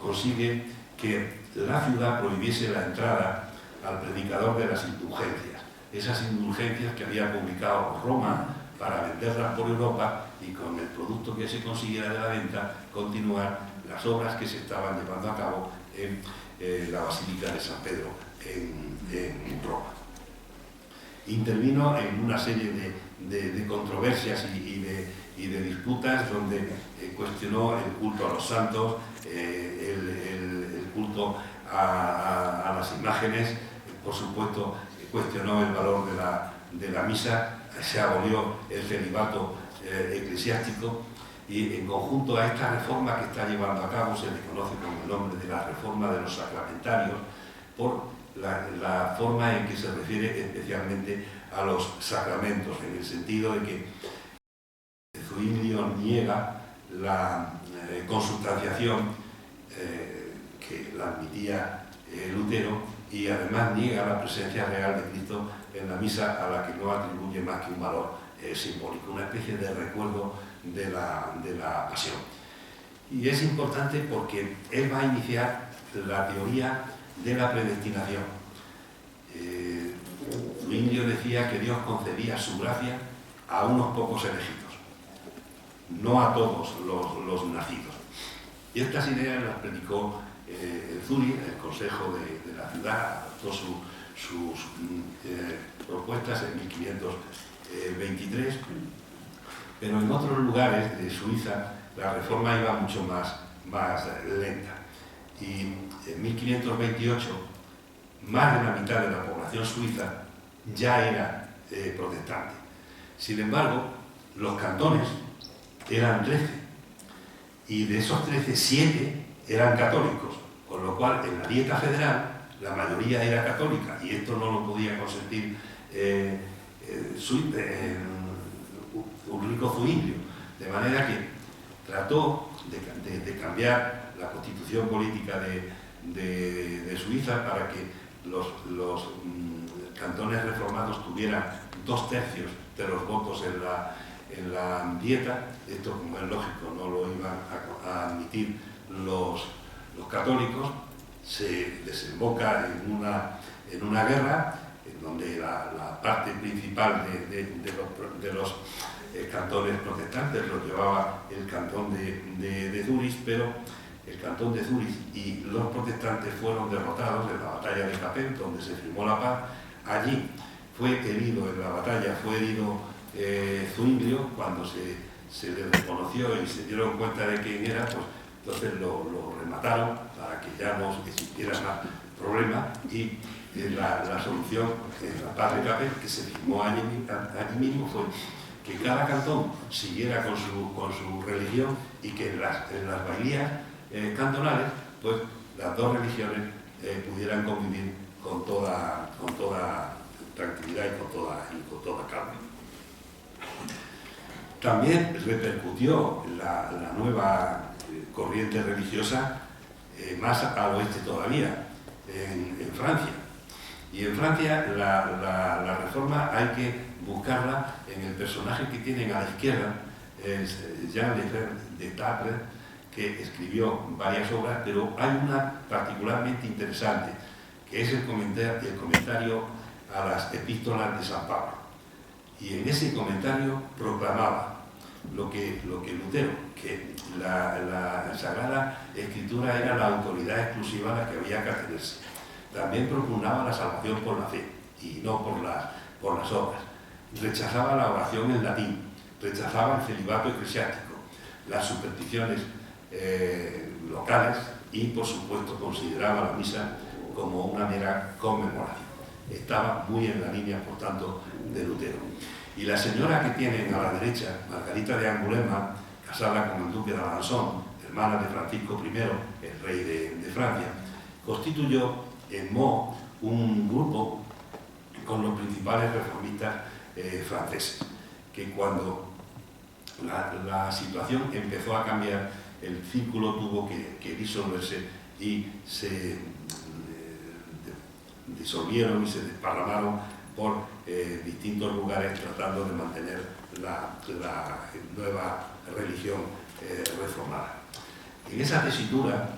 consigue que la ciudad prohibiese la entrada al predicador de las indulgencias, esas indulgencias que había publicado Roma para venderlas por Europa y con el producto que se consiguiera de la venta continuar las obras que se estaban llevando a cabo en la Basílica de San Pedro en Roma. Intervino en una serie de controversias y de disputas donde cuestionó el culto a los santos, el culto a las imágenes, por supuesto cuestionó el valor de la misa, se abolió el celibato eclesiástico, y en conjunto a esta reforma que está llevando a cabo se le conoce con el nombre de la reforma de los sacramentarios, por la forma en que se refiere especialmente a los sacramentos, en el sentido de que Zuinglio niega la consubstanciación que la admitía Lutero, y además niega la presencia real de Cristo en la misa, a la que no atribuye más que un valor simbólico, una especie de recuerdo de la pasión. Y es importante porque él va a iniciar la teoría de la predestinación. Zuinglio decía que Dios concedía su gracia a unos pocos elegidos, no a todos los nacidos. Y estas ideas las predicó en Zúrich, el consejo de la ciudad, adoptó sus propuestas en 1523, pero en otros lugares de Suiza la reforma iba mucho más lenta. Y en 1528 más de la mitad de la población suiza ya era protestante. Sin embargo, los cantones eran 13, y de esos 13, 7 eran católicos, con lo cual en la dieta federal la mayoría era católica, y esto no lo podía consentir Ulrico Zuinglio, de manera que trató de cambiar la constitución política de Suiza para que los cantones reformados tuvieran 2/3 de los votos en la dieta. Esto, como es lógico, no lo iban a admitir los católicos. Se desemboca en una guerra en donde la parte principal de los cantones protestantes los llevaba el cantón de Zúrich, pero el cantón de Zúrich y los protestantes fueron derrotados en la batalla de Capen, donde se firmó la paz. Allí fue herido en la batalla, Zuinglio. Cuando se le reconoció y se dieron cuenta de quién era, pues entonces lo remataron para que ya no existiera más problema, y la solución en la paz de Capen, que se firmó allí mismo, fue que cada cantón siguiera con su religión, y que en las bailías cantonales, pues las dos religiones pudieran convivir con toda tranquilidad y con toda calma. También repercutió la nueva corriente religiosa más al oeste todavía, en Francia. Y en Francia la reforma hay que buscarla en el personaje que tienen a la izquierda, Jean Lefebvre, que escribió varias obras, pero hay una particularmente interesante, que es el comentario a las epístolas de San Pablo. Y en ese comentario proclamaba lo que Lutero, que la Sagrada Escritura era la autoridad exclusiva a la que había que atenerse. También propugnaba la salvación por la fe y no por las obras. Rechazaba la oración en latín, rechazaba el celibato eclesiástico, las supersticiones locales y, por supuesto, consideraba la misa como una mera conmemoración. Estaba muy en la línea, por tanto, de Lutero. Y la señora que tienen a la derecha, Margarita de Angulema, casada con el duque de Alençon, hermana de Francisco I, el rey de Francia, constituyó en Meaux un grupo con los principales reformistas franceses, que cuando la situación empezó a cambiar, el círculo tuvo que disolverse y se disolvieron y se desparramaron por distintos lugares tratando de mantener la nueva religión reformada. En esa tesitura,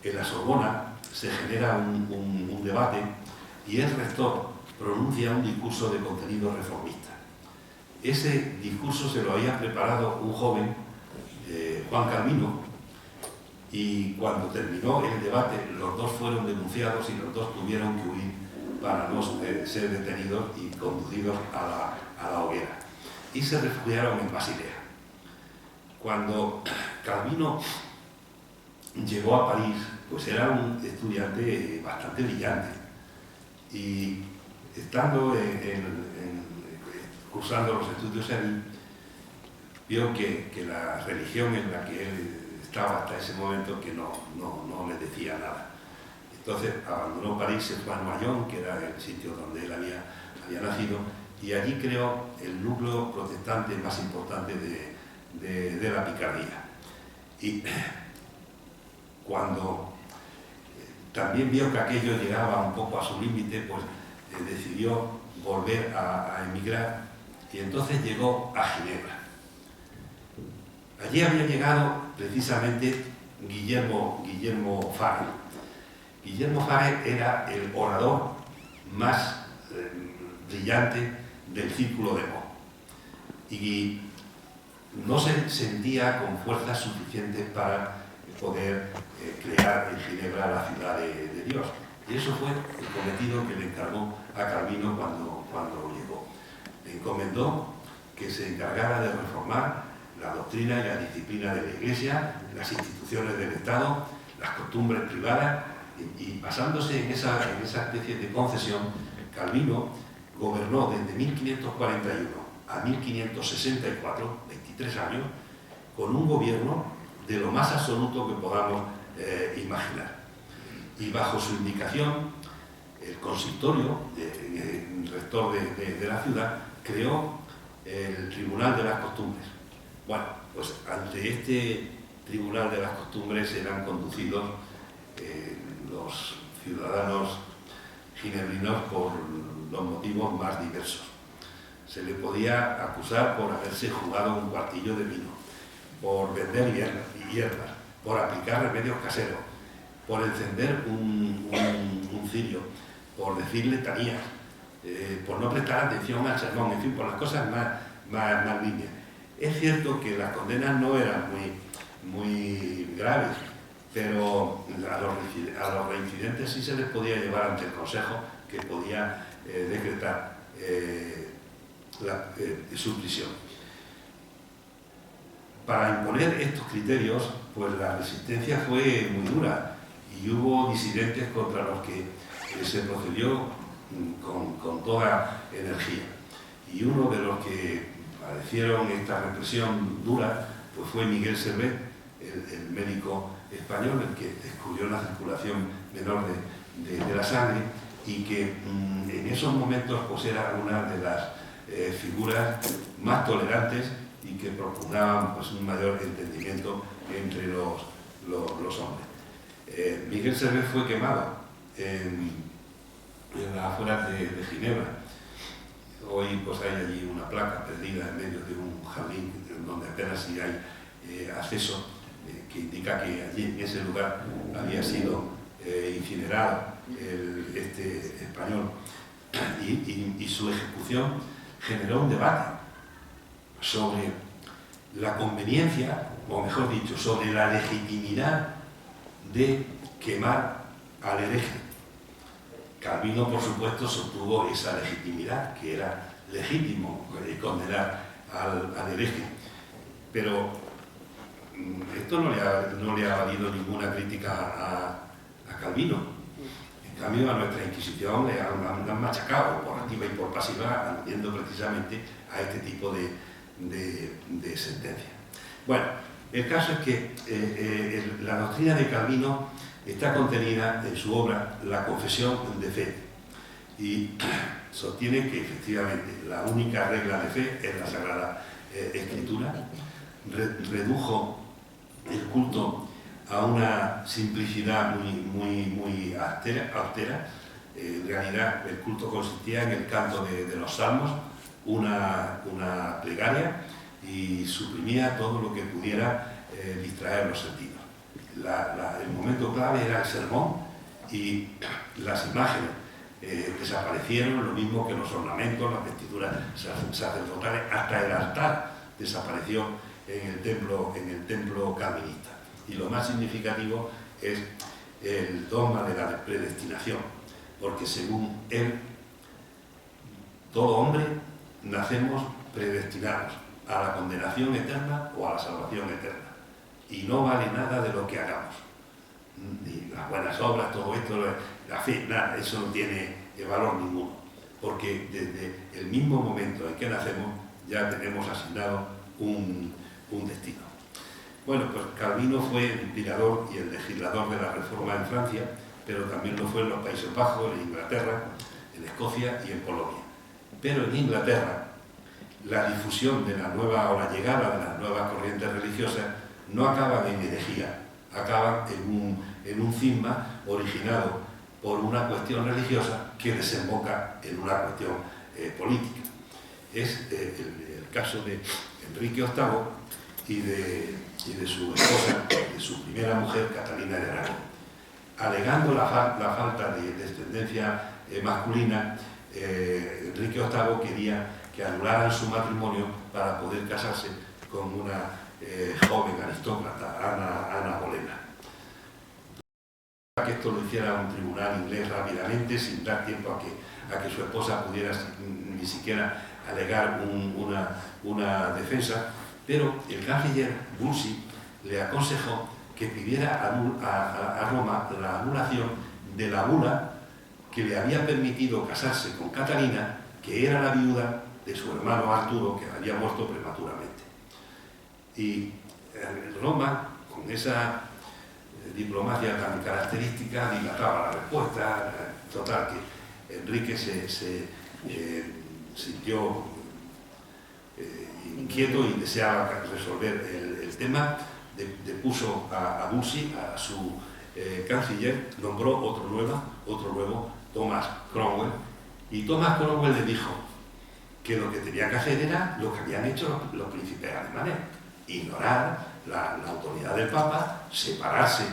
en la Sorbona, se genera un debate y el rector pronuncia un discurso de contenido reformista. Ese discurso se lo había preparado un joven, Juan Calvino, y cuando terminó el debate los dos fueron denunciados y los dos tuvieron que huir para no ser detenidos y conducidos a la hoguera. Y se refugiaron en Basilea. Cuando Calvino llegó a París, pues era un estudiante bastante brillante. Y estando cursando los estudios allí, vio que la religión en la que él estaba hasta ese momento que no le decía nada. Entonces abandonó París, se fue a Noyon, que era el sitio donde él había nacido, y allí creó el núcleo protestante más importante de la Picardía. Y cuando también vio que aquello llegaba un poco a su límite, pues decidió volver a emigrar y entonces llegó a Ginebra. Allí había llegado precisamente Guillermo Farel. Guillermo Farel era el orador más brillante del círculo de Meaux y no se sentía con fuerzas suficientes para poder crear en Ginebra la ciudad de Dios. Y eso fue el cometido que le encargó a Calvino cuando llegó. Le encomendó que se encargara de reformar la doctrina y la disciplina de la Iglesia, las instituciones del Estado, las costumbres privadas, y basándose en esa especie de concesión, Calvino gobernó desde 1541 a 1564, 23 años, con un gobierno de lo más absoluto que podamos imaginar. Y bajo su indicación, el consistorio, el rector de la ciudad, creó el Tribunal de las Costumbres. Bueno, pues ante este Tribunal de las Costumbres eran conducidos los ciudadanos ginebrinos por los motivos más diversos. Se le podía acusar por haberse jugado un cuartillo de vino, por vender hierbas, por aplicar remedios caseros, por encender un cirio, por decir letanías, por no prestar atención al sermón, en fin, por las cosas más líneas. Es cierto que las condenas no eran muy graves, pero a los reincidentes sí se les podía llevar ante el Consejo, que podía decretar su prisión. Para imponer estos criterios, pues la resistencia fue muy dura y hubo disidentes contra los que se procedió con toda energía. Y uno de los que padecieron esta represión dura pues fue Miguel Servet, el médico español, el que descubrió la circulación menor de la sangre y que en esos momentos pues era una de las figuras más tolerantes y que procuraban pues, un mayor entendimiento entre los hombres. Miguel Servet fue quemado en las afueras de Ginebra. Hoy pues, hay allí una placa perdida en medio de un jardín donde apenas si hay acceso, que indica que allí en ese lugar había sido incinerado este español, y su ejecución generó un debate sobre la conveniencia, o mejor dicho, sobre la legitimidad de quemar al hereje. Calvino, por supuesto, sostuvo esa legitimidad, que era legítimo condenar al hereje. Pero esto no le ha valido ninguna crítica a Calvino. En cambio, a nuestra Inquisición le han machacado por activa y por pasiva, aludiendo precisamente a este tipo de sentencia. Bueno, el caso es que la doctrina de Calvino está contenida en su obra La Confesión de Fe, y sostiene que efectivamente la única regla de fe es la Sagrada Escritura. Redujo el culto a una simplicidad muy austera. En realidad el culto consistía en el canto de los salmos, una plegaria, y suprimía todo lo que pudiera distraer los sentidos. El momento clave era el sermón, y las imágenes desaparecieron, lo mismo que los ornamentos, las vestiduras sacerdotales, hasta el altar desapareció en el templo calvinista. Y lo más significativo es el dogma de la predestinación, porque según él, todo hombre nacemos predestinados a la condenación eterna o a la salvación eterna, y no vale nada de lo que hagamos, ni las buenas obras, todo esto, la fe, nada, eso no tiene valor ninguno, porque desde el mismo momento en que nacemos ya tenemos asignado un destino. Bueno, pues Calvino fue el inspirador y el legislador de la Reforma en Francia, pero también lo fue en los Países Bajos, en Inglaterra, en Escocia y en Polonia. Pero en Inglaterra, la difusión de la nueva, o la llegada de las nuevas corrientes religiosas, no acaban en herejía, acaban en un cisma originado por una cuestión religiosa que desemboca en una cuestión política. Es el caso de Enrique VIII y de su esposa, de su primera mujer, Catalina de Aragón. Alegando la falta de descendencia masculina, Enrique VIII quería que anularan su matrimonio para poder casarse con una joven aristócrata, Ana Bolena. Que esto lo hiciera un tribunal inglés rápidamente, sin dar tiempo a que su esposa pudiera ni siquiera alegar una defensa, pero el canciller Wolsey le aconsejó que pidiera a Roma la anulación de la bula que le había permitido casarse con Catalina, que era la viuda de su hermano Arturo, que había muerto prematuramente. Y Roma, con esa diplomacia tan característica, dilataba la respuesta. Total, que Enrique se sintió inquieto y deseaba resolver el tema. Depuso a Wolsey, a su canciller, nombró otro nuevo, Thomas Cromwell, y Thomas Cromwell le dijo que lo que tenía que hacer era lo que habían hecho los príncipes alemanes: ignorar la autoridad del Papa, separarse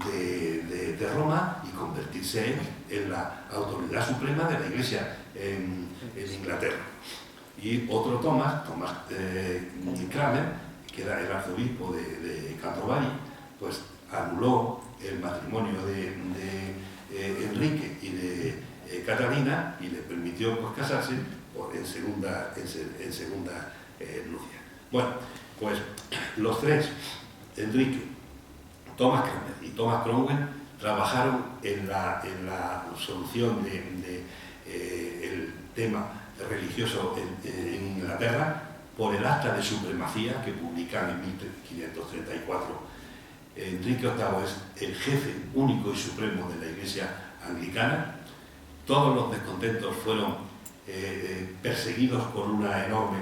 de Roma y convertirse en la autoridad suprema de la Iglesia en Inglaterra. Y otro Thomas Cranmer, que era el arzobispo de Canterbury, pues anuló el matrimonio de Enrique y de Catalina, y le permitió pues, casarse en segunda nupcia. Bueno, pues los tres, Enrique, Thomas Cranmer y Thomas Cromwell, trabajaron en la solución del tema religioso en Inglaterra por el acta de supremacía que publican en 1534. Enrique VIII es el jefe único y supremo de la Iglesia anglicana. Todos los descontentos fueron perseguidos con una enorme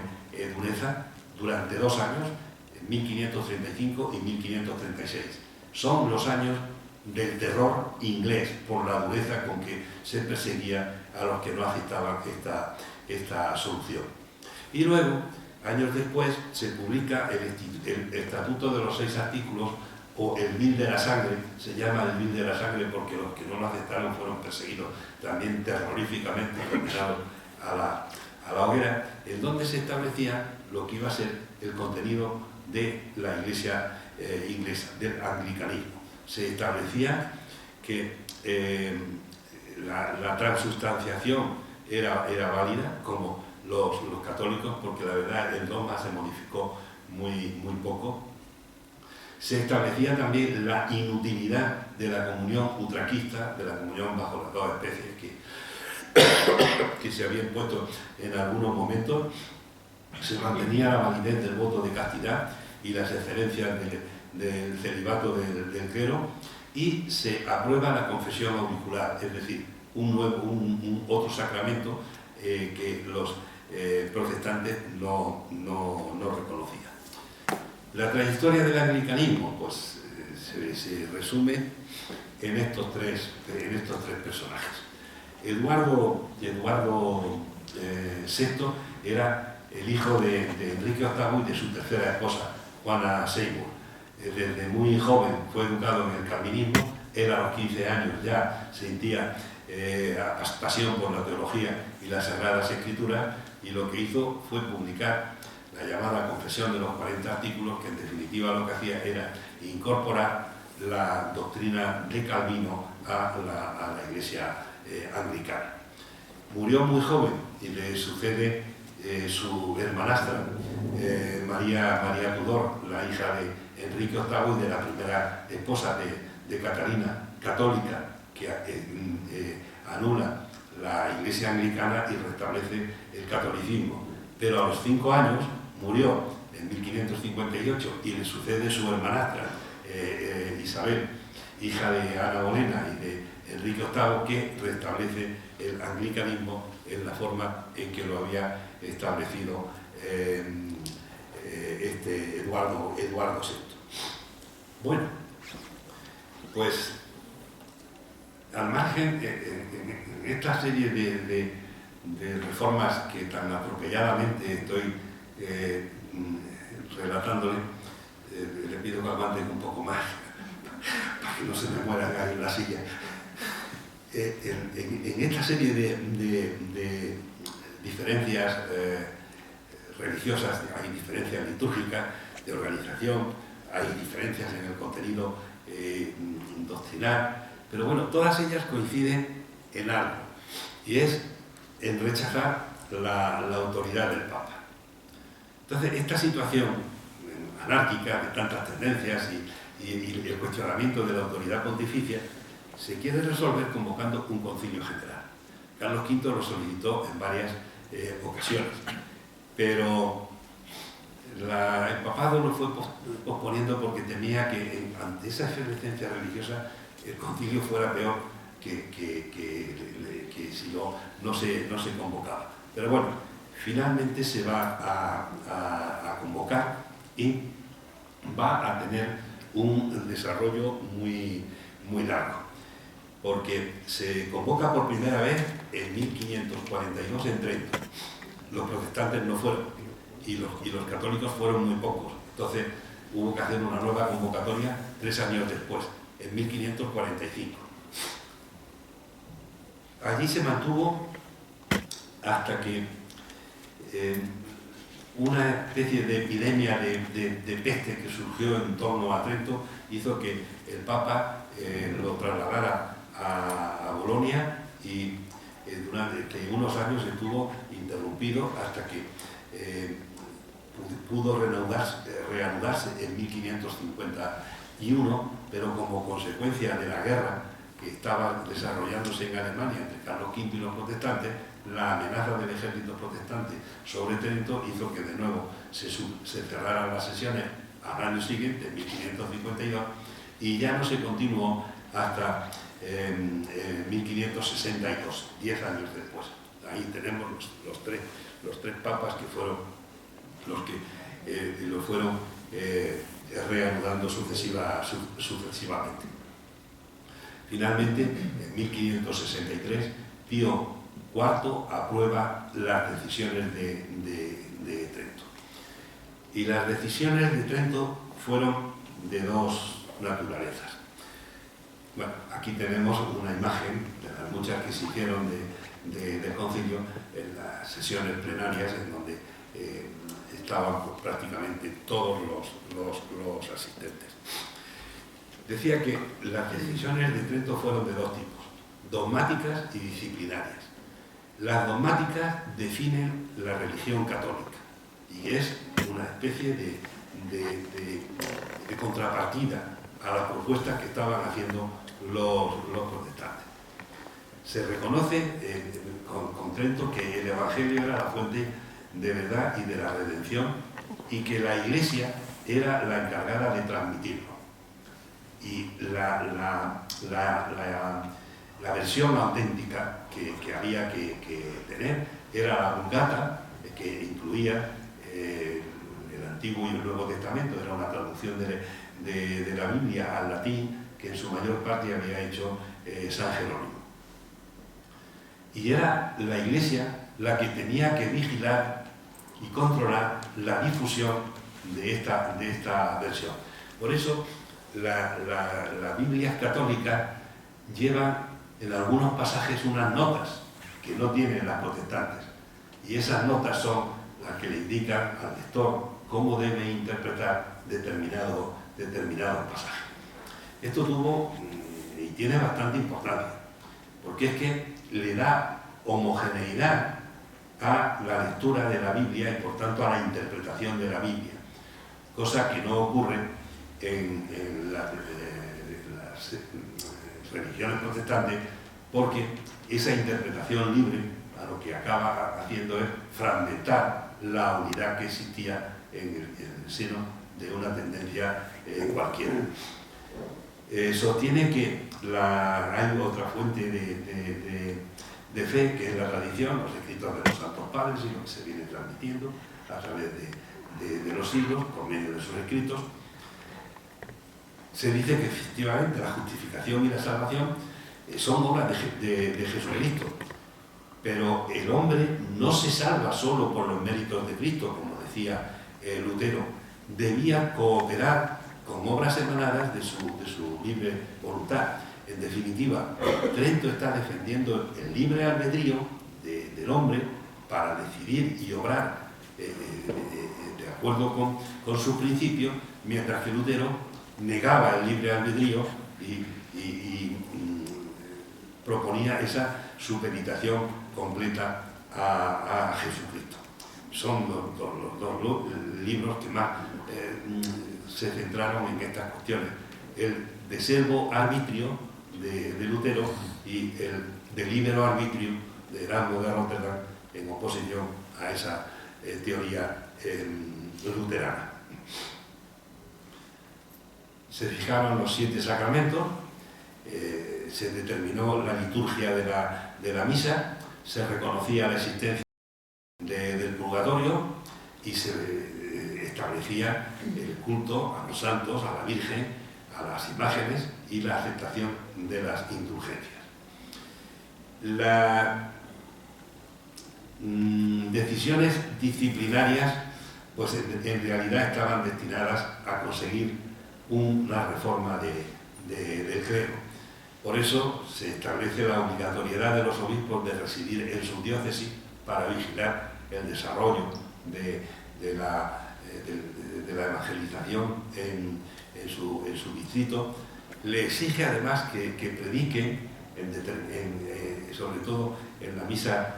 dureza. durante 2 años, en 1535 y 1536. Son los años del terror inglés por la dureza con que se perseguía a los que no aceptaban esta solución. Y luego, años después, se publica el Estatuto de los 6 artículos, o el Bill de la Sangre. Se llama el Bill de la Sangre porque los que no lo aceptaron fueron perseguidos también terroríficamente, condenados a la hoguera, en donde se establecía lo que iba a ser el contenido de la Iglesia inglesa, del anglicanismo. Se establecía que la transustanciación era válida, como los católicos, porque la verdad el dogma se modificó muy poco. Se establecía también la inutilidad de la comunión utraquista, de la comunión bajo las 2 especies que se habían puesto en algunos momentos. Se mantenía la validez del voto de castidad y las excelencias del celibato del clero, y se aprueba la confesión auricular, es decir, otro sacramento que los protestantes no reconocían. La trayectoria del anglicanismo pues, se resume en estos tres personajes. Eduardo VI era el hijo de Enrique VIII y de su tercera esposa, Juana Seymour. Desde muy joven fue educado en el calvinismo. Él a los 15 años ya sentía pasión por la teología y las Sagradas Escrituras, y lo que hizo fue publicar la llamada Confesión de los 40 artículos, que en definitiva lo que hacía era incorporar la doctrina de Calvino a la Iglesia anglicana. Murió muy joven y le sucede su hermanastra, María Tudor, la hija de Enrique VIII y de la primera esposa de Catalina, católica, que anula la Iglesia anglicana y restablece el catolicismo. Pero a los 5 años murió en 1558 y le sucede su hermanastra, Isabel, hija de Ana Bolena y de Enrique VIII, que restablece el anglicanismo en la forma en que lo había establecido Eduardo VI. Bueno, pues al margen, en esta serie de reformas que tan atropelladamente estoy relatándole, le pido que aguanten un poco más para que no se me muera ahí en la silla. En esta serie de diferencias religiosas, hay diferencias litúrgicas, de organización, hay diferencias en el contenido doctrinal, pero bueno, todas ellas coinciden en algo, y es en rechazar la autoridad del Papa. Entonces, esta situación anárquica de tantas tendencias y el cuestionamiento de la autoridad pontificia se quiere resolver convocando un concilio general. Carlos V lo solicitó en varias ocasiones, pero el papado lo fue posponiendo porque temía que ante esa efervescencia religiosa el concilio fuera peor que si no se convocaba. Pero bueno, finalmente se va a convocar y va a tener un desarrollo muy largo, porque se convoca por primera vez en 1542 en Trento. Los protestantes no fueron y los católicos fueron muy pocos. Entonces hubo que hacer una nueva convocatoria 3 años después, en 1545. Allí se mantuvo hasta que una especie de epidemia de peste que surgió en torno a Trento hizo que el Papa lo trasladara a Bolonia, y durante unos años estuvo interrumpido hasta que pudo reanudarse en 1551, pero como consecuencia de la guerra que estaba desarrollándose en Alemania entre Carlos V y los protestantes, la amenaza del ejército protestante sobre Trento hizo que de nuevo se cerraran las sesiones al año siguiente, en 1552, y ya no se continuó hasta 1562, 10 años después. Ahí tenemos los tres papas que fueron los que lo fueron reanudando sucesivamente. Finalmente, en 1563, Pío IV aprueba las decisiones de Trento. Y las decisiones de Trento fueron de dos naturalezas. Bueno, aquí tenemos una imagen de las muchas que se hicieron del concilio en las sesiones plenarias, en donde estaban prácticamente todos los asistentes. Decía que las decisiones de Trento fueron de dos tipos: dogmáticas y disciplinarias. Las dogmáticas definen la religión católica y es una especie de contrapartida a las propuestas que estaban haciendo los protestantes. Se reconoce con Trento que el Evangelio era la fuente de verdad y de la redención y que la Iglesia era la encargada de transmitirlo. Y la versión auténtica que había que tener era la Vulgata, que incluía el Antiguo y el Nuevo Testamento. Era una traducción de la Biblia al latín que en su mayor parte había hecho San Jerónimo. Y era la Iglesia la que tenía que vigilar y controlar la difusión de esta versión. Por eso las Biblias católicas llevan en algunos pasajes unas notas que no tienen las protestantes, y esas notas son las que le indican al lector cómo debe interpretar determinados pasajes. Esto tuvo y tiene bastante importancia, porque es que le da homogeneidad a la lectura de la Biblia y por tanto a la interpretación de la Biblia, cosa que no ocurre en las religiones protestantes, porque esa interpretación libre a lo que acaba haciendo es fragmentar la unidad que existía en el seno de una tendencia cualquiera. Sostiene que hay otra fuente de fe, que es la tradición, los escritos de los santos padres y lo que se viene transmitiendo a través de los siglos, por medio de sus escritos. Se dice que efectivamente la justificación y la salvación son obras de Jesucristo, pero el hombre no se salva solo por los méritos de Cristo, como decía Lutero, debía cooperar con obras emanadas de su libre voluntad. En definitiva, Trento está defendiendo el libre albedrío del hombre para decidir y obrar de acuerdo con sus principios, mientras que Lutero negaba el libre albedrío y proponía esa supeditación completa a Jesucristo. Son los dos libros que más se centraron en estas cuestiones: el de servo arbitrio de Lutero y el de libero arbitrio de Erasmo de Rotterdam, en oposición a esa teoría luterana. Se fijaron los 7 sacramentos, se determinó la liturgia de la misa, se reconocía la existencia del purgatorio y se establecía el culto a los santos, a la Virgen, a las imágenes y la aceptación de las indulgencias. Las decisiones disciplinarias, pues en realidad estaban destinadas a conseguir una reforma del clero. Por eso se establece la obligatoriedad de los obispos de residir en su diócesis para vigilar el desarrollo de la evangelización en su distrito. Le exige además que prediquen, sobre todo en la misa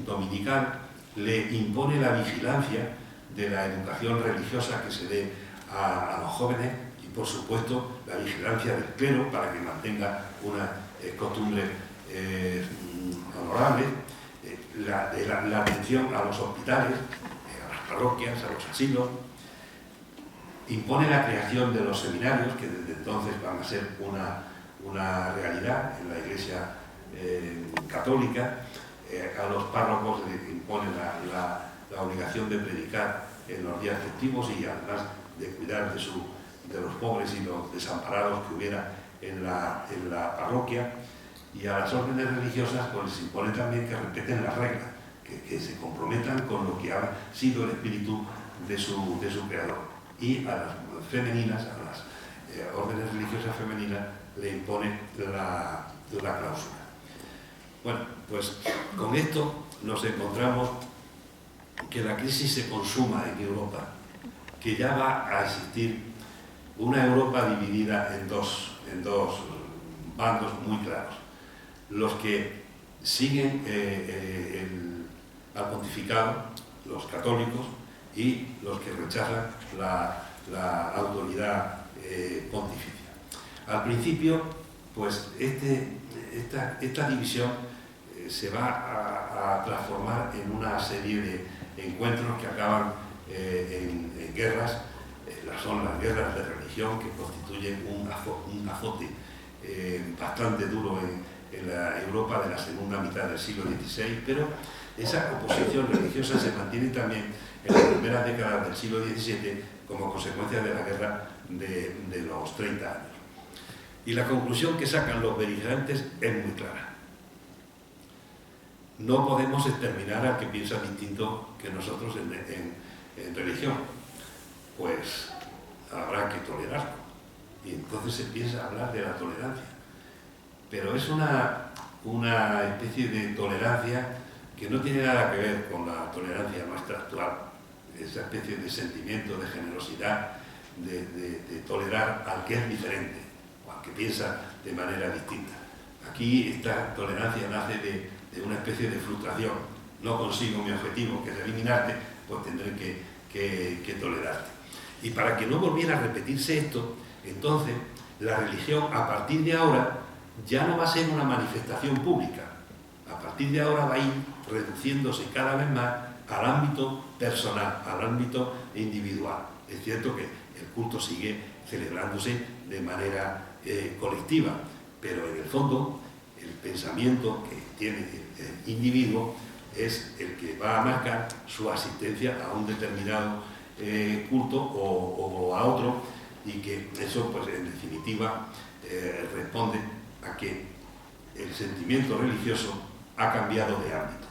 dominical, le impone la vigilancia de la educación religiosa que se dé a los jóvenes y, por supuesto, la vigilancia del clero para que mantenga una costumbre honorable, la atención a los hospitales, a las parroquias, a los asilos. Impone la creación de los seminarios, que desde entonces van a ser una realidad en la Iglesia católica. A los párrocos les impone la obligación de predicar en los días festivos y además de cuidar de los pobres y los desamparados que hubiera en la parroquia. Y a las órdenes religiosas pues les impone también que respeten las reglas, que se comprometan con lo que ha sido el espíritu de su creador. Y a las femeninas, a las órdenes religiosas femeninas, le impone la clausura. Bueno, pues con esto nos encontramos que la crisis se consuma en Europa, que ya va a existir una Europa dividida en dos bandos muy claros. Los que siguen al pontificado, los católicos, y los que rechazan la autoridad pontificia. Al principio, pues esta división se va a transformar en una serie de encuentros que acaban en guerras. Son las guerras de religión, que constituyen un azote bastante duro en la Europa de la segunda mitad del siglo XVI, pero esa oposición religiosa se mantiene también en las primeras décadas del siglo XVII como consecuencia de la guerra de los 30 años. Y la conclusión que sacan los beligerantes es muy clara. No podemos exterminar al que piensa distinto que nosotros en religión. Pues habrá que tolerarlo. Y entonces se empieza a hablar de la tolerancia. Pero es una especie de tolerancia que no tiene nada que ver con la tolerancia nuestra actual. Esa especie de sentimiento de generosidad, de tolerar al que es diferente, o al que piensa de manera distinta. Aquí esta tolerancia nace de una especie de frustración. No consigo mi objetivo, que es eliminarte, pues tendré que tolerarte. Y para que no volviera a repetirse esto, entonces la religión a partir de ahora ya no va a ser una manifestación pública. A partir de ahora va a ir reduciéndose cada vez más al ámbito personal, al ámbito individual. Es cierto que el culto sigue celebrándose de manera colectiva, pero en el fondo el pensamiento que tiene el individuo es el que va a marcar su asistencia a un determinado culto o a otro, y que eso, pues en definitiva, responde a que el sentimiento religioso ha cambiado de ámbito,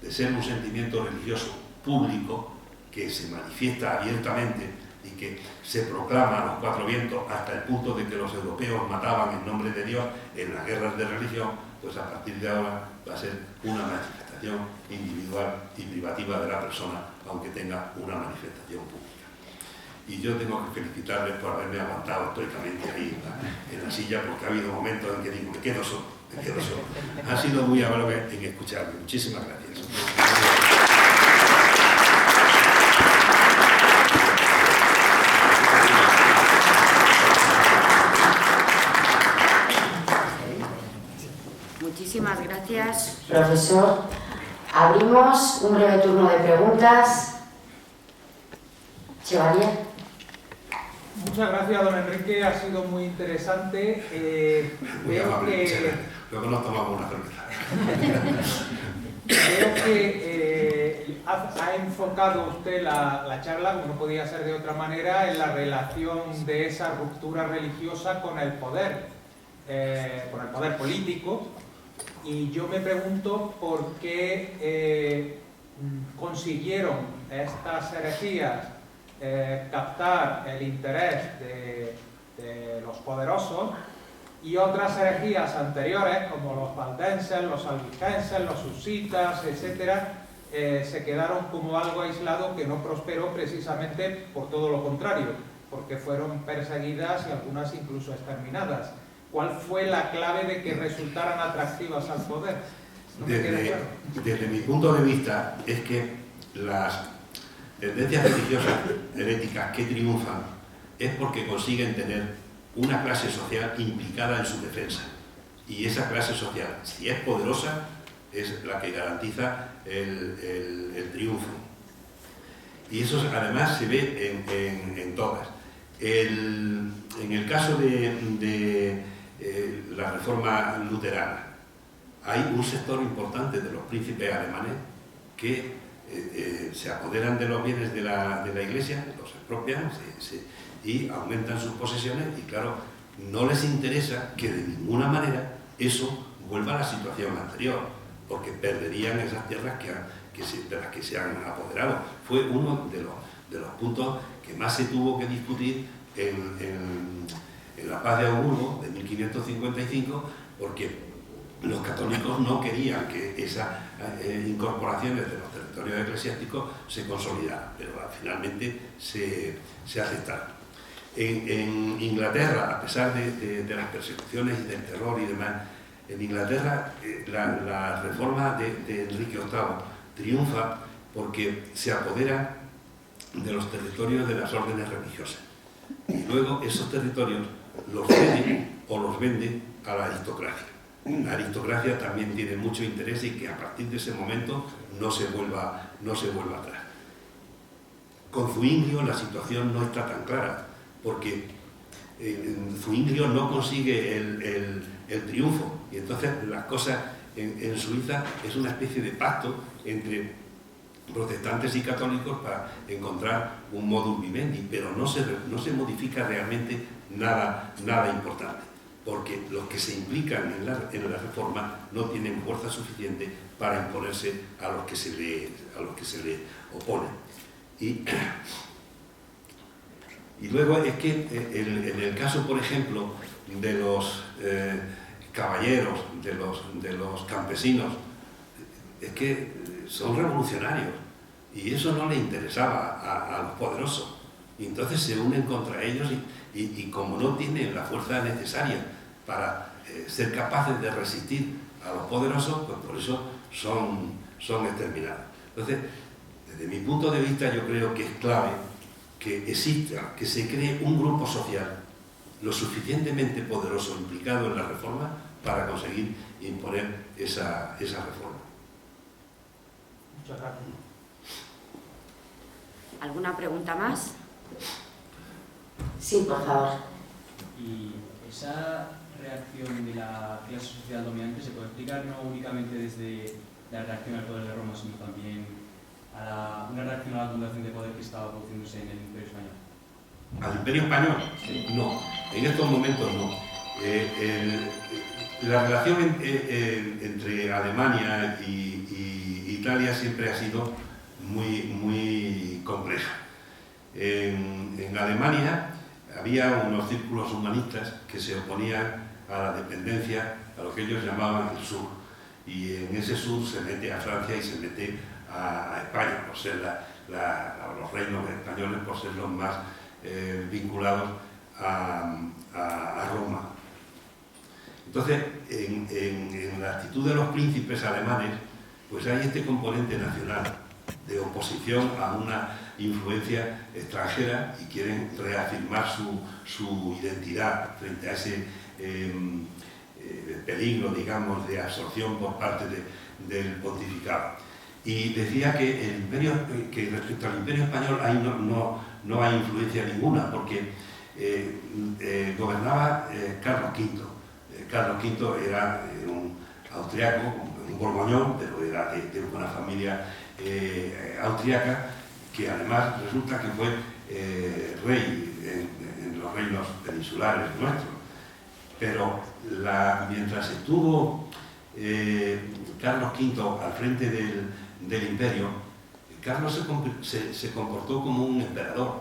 de ser un sentimiento religioso público que se manifiesta abiertamente y que se proclama a los cuatro vientos hasta el punto de que los europeos mataban en nombre de Dios en las guerras de religión. Pues a partir de ahora va a ser una manifestación individual y privativa de la persona, aunque tenga una manifestación pública. Y yo tengo que felicitarles por haberme aguantado estoicamente ahí en la silla, porque ha habido momentos en que digo, me quedo solo. Han sido muy amables en escucharme. Muchísimas gracias. Muchísimas gracias, profesor. Abrimos un breve turno de preguntas. Chevalier. Muchas gracias, don Enrique, ha sido muy interesante. Veo que... Luego nos tomamos una cerveza. Veo que ha enfocado usted la charla, como no podía ser de otra manera, en la relación de esa ruptura religiosa con el poder político. Y yo me pregunto por qué consiguieron estas herejías captar el interés de los poderosos, y otras herejías anteriores, como los valdenses, los albigenses, los husitas, etcétera, se quedaron como algo aislado que no prosperó precisamente por todo lo contrario, porque fueron perseguidas y algunas incluso exterminadas. ¿Cuál fue la clave de que resultaran atractivas al poder? No me queda claro. Desde mi punto de vista, es que las tendencias religiosas heréticas que triunfan es porque consiguen tener una clase social implicada en su defensa. Y esa clase social, si es poderosa, es la que garantiza el triunfo. Y eso además se ve en todas. En el caso de la reforma luterana, hay un sector importante de los príncipes alemanes que se apoderan de los bienes de la Iglesia, los expropian y aumentan sus posesiones y claro, no les interesa que de ninguna manera eso vuelva a la situación anterior, porque perderían esas tierras de las que se han apoderado. Fue uno de los puntos que más se tuvo que discutir en la Paz de Augsburgo de 1555, porque los católicos no querían que esas incorporaciones de los territorios eclesiásticos se consolidaran, pero finalmente se aceptaron. En Inglaterra, a pesar de las persecuciones y del terror y demás, en Inglaterra la reforma de Enrique VIII triunfa porque se apodera de los territorios de las órdenes religiosas y luego esos territorios los cede o los vende a la aristocracia. La aristocracia también tiene mucho interés y que a partir de ese momento no se vuelva atrás. Con Zuinglio la situación no está tan clara, porque Zuinglio no consigue el triunfo, y entonces las cosas en Suiza es una especie de pacto entre protestantes y católicos para encontrar un modus vivendi, pero no se modifica realmente nada importante, porque los que se implican en la reforma no tienen fuerza suficiente para imponerse a los que se le oponen. Y luego es que en el caso, por ejemplo, de los caballeros, de los campesinos, es que son revolucionarios y eso no le interesaba a los poderosos. Y entonces se unen contra ellos y como no tienen la fuerza necesaria para ser capaces de resistir a los poderosos, pues por eso son exterminados. Entonces, desde mi punto de vista, yo creo que es clave que exista, que se cree un grupo social lo suficientemente poderoso implicado en la reforma para conseguir imponer esa reforma. Muchas gracias. ¿Alguna pregunta más? Sí, por favor. Y esa reacción de la clase social dominante se puede explicar no únicamente desde la reacción al poder de Roma, sino también a una reacción a la acumulación de poder que estaba produciéndose en el Imperio Español. ¿Al Imperio Español? Sí. No, en estos momentos no. La relación entre Alemania y Italia siempre ha sido muy compleja. En Alemania había unos círculos humanistas que se oponían a la dependencia, a lo que ellos llamaban el sur, y en ese sur se mete a Francia y se mete a España, por ser los reinos españoles, por ser los más vinculados a Roma. Entonces, en la actitud de los príncipes alemanes, pues hay este componente nacional de oposición a una influencia extranjera y quieren reafirmar su identidad frente a ese peligro, digamos, de absorción por parte del pontificado. Y decía que respecto al Imperio Español ahí no hay influencia ninguna, porque gobernaba Carlos V. Carlos V era un austriaco, un borgoñón, pero era de una familia austriaca, que además resulta que fue rey en los reinos peninsulares nuestros. Pero mientras estuvo Carlos V al frente del imperio, Carlos se comportó como un emperador.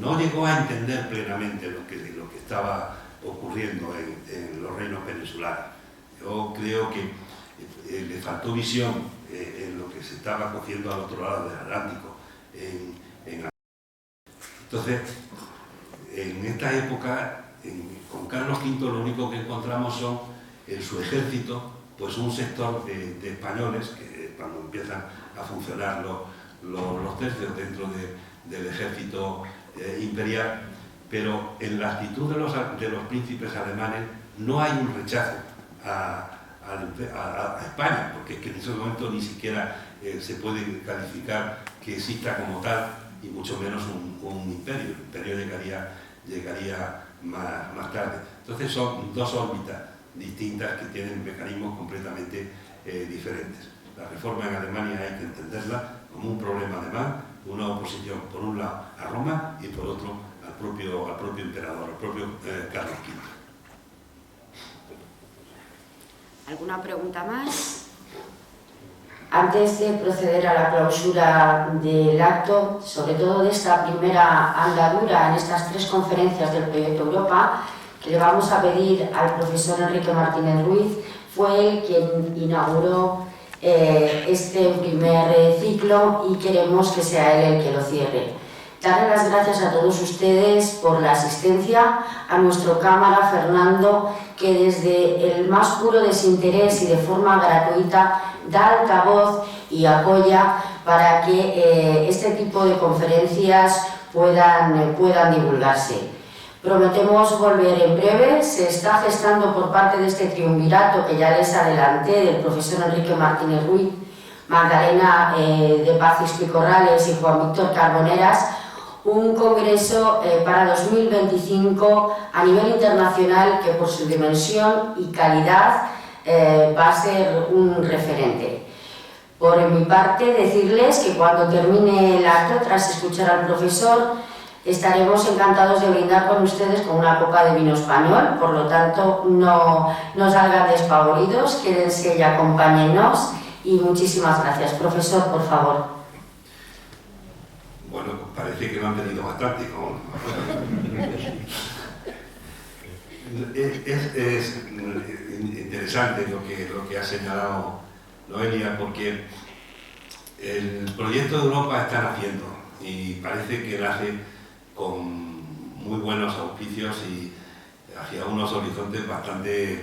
No llegó a entender plenamente lo que estaba ocurriendo en los reinos peninsulares. Yo creo que le faltó visión en lo que se estaba cociendo al otro lado del Atlántico. Entonces, en esta época, con Carlos V lo único que encontramos son en su ejército pues un sector de españoles que cuando empiezan a funcionar los tercios dentro del ejército imperial, pero en la actitud de los príncipes alemanes no hay un rechazo a España, porque es que en ese momento ni siquiera se puede calificar que exista como tal, y mucho menos un imperio. El imperio llegaría más tarde. Entonces son dos órbitas distintas que tienen mecanismos completamente diferentes. La reforma en Alemania hay que entenderla como un problema alemán, una oposición por un lado a Roma y por otro al propio emperador, al propio Carlos V. ¿Alguna pregunta más? Antes de proceder a la clausura del acto, sobre todo de esta primera andadura en estas 3 conferencias del Proyecto Europa, que le vamos a pedir al profesor Enrique Martínez Ruiz, fue él quien inauguró este primer ciclo y queremos que sea él el que lo cierre. Darle las gracias a todos ustedes por la asistencia, a nuestro cámara Fernando, que desde el más puro desinterés y de forma gratuita da altavoz y apoya para que este tipo de conferencias puedan divulgarse. Prometemos volver en breve. Se está gestando por parte de este triunvirato que ya les adelanté, del profesor Enrique Martínez Ruiz, Magdalena de Paz Ispicorrales y Juan Víctor Carboneras, un congreso para 2025 a nivel internacional que por su dimensión y calidad va a ser un referente. Por mi parte, decirles que cuando termine el acto, tras escuchar al profesor, estaremos encantados de brindar con ustedes con una copa de vino español, por lo tanto no salgan despavoridos, quédense y acompáñennos y muchísimas gracias. Profesor, por favor. Bueno, parece que me han pedido bastante. Es interesante lo que ha señalado Noelia, porque el proyecto de Europa está naciendo y parece que nace con muy buenos auspicios y hacia unos horizontes bastante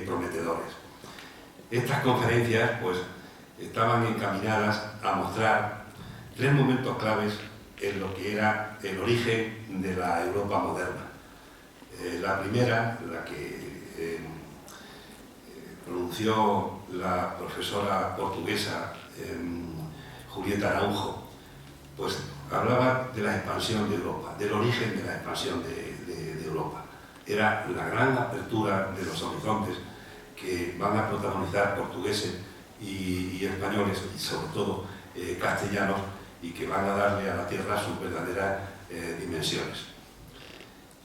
prometedores. Estas conferencias pues estaban encaminadas a mostrar 3 momentos claves en lo que era el origen de la Europa moderna. La primera, la que pronunció la profesora portuguesa Julieta Araujo, pues hablaba de la expansión de Europa, del origen de la expansión de Europa. Era la gran apertura de los horizontes que van a protagonizar portugueses y españoles, y sobre todo castellanos, y que van a darle a la tierra sus verdaderas dimensiones.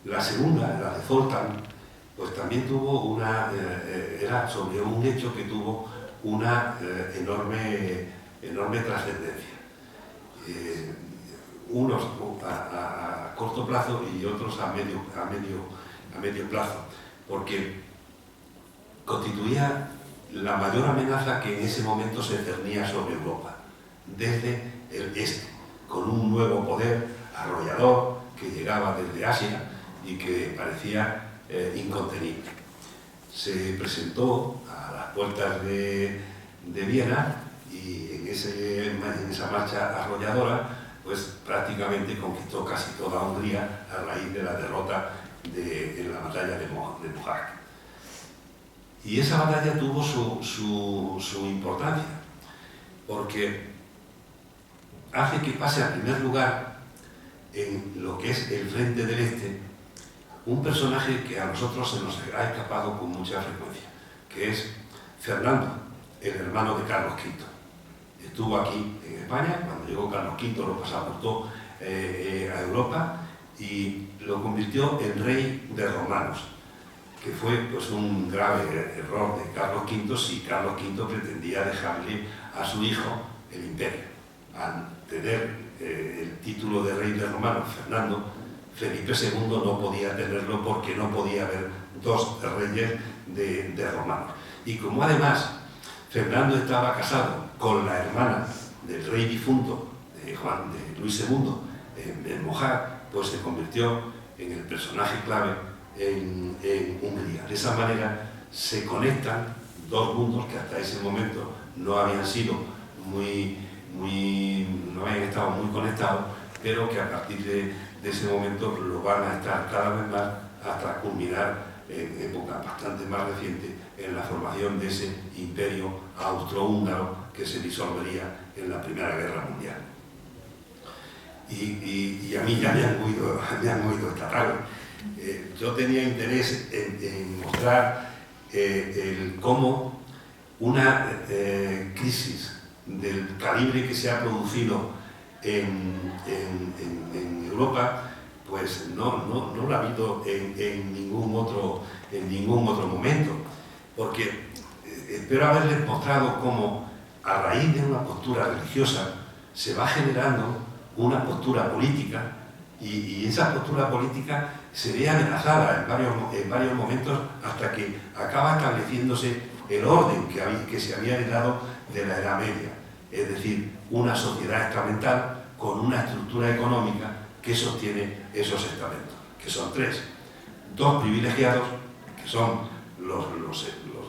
La segunda, la de Zoltán, pues también tuvo era sobre un hecho que tuvo una enorme trascendencia. Unos a corto plazo y otros a medio plazo, porque constituía la mayor amenaza que en ese momento se cernía sobre Europa, desde el este, con un nuevo poder arrollador que llegaba desde Asia y que parecía incontenible. Se presentó a las puertas de Viena y en esa marcha arrolladora pues prácticamente conquistó casi toda Hungría a raíz de la derrota en la batalla de Mohács. Y esa batalla tuvo su importancia, porque hace que pase al primer lugar en lo que es el frente del este un personaje que a nosotros se nos ha escapado con mucha frecuencia, que es Fernando, el hermano de Carlos V. Estuvo aquí en España, cuando llegó Carlos V lo pasaportó a Europa y lo convirtió en rey de romanos, que fue pues un grave error de Carlos V si Carlos V pretendía dejarle a su hijo el imperio. Al tener el título de rey de romanos, Fernando, Felipe II no podía tenerlo porque no podía haber 2 reyes de romanos. Y como además Fernando estaba casado con la hermana del rey difunto de Luis II en Mohács, pues se convirtió en el personaje clave en Hungría. De esa manera se conectan 2 mundos que hasta ese momento no habían estado muy conectados, pero que a partir de ese momento lo van a estar cada vez más hasta culminar en época bastante más reciente en la formación de ese imperio austrohúngaro que se disolvería en la Primera Guerra Mundial. Y a mí ya me han oído esta tarde. Yo tenía interés en mostrar cómo una crisis del calibre que se ha producido en Europa, pues no lo ha habido en ningún otro momento, porque espero haberles mostrado cómo a raíz de una postura religiosa se va generando una postura política, y esa postura política se ve amenazada en varios momentos hasta que acaba estableciéndose el orden que se había heredado de la Edad Media, es decir, una sociedad estamental con una estructura económica que sostiene esos estamentos, que son tres: dos privilegiados, que son los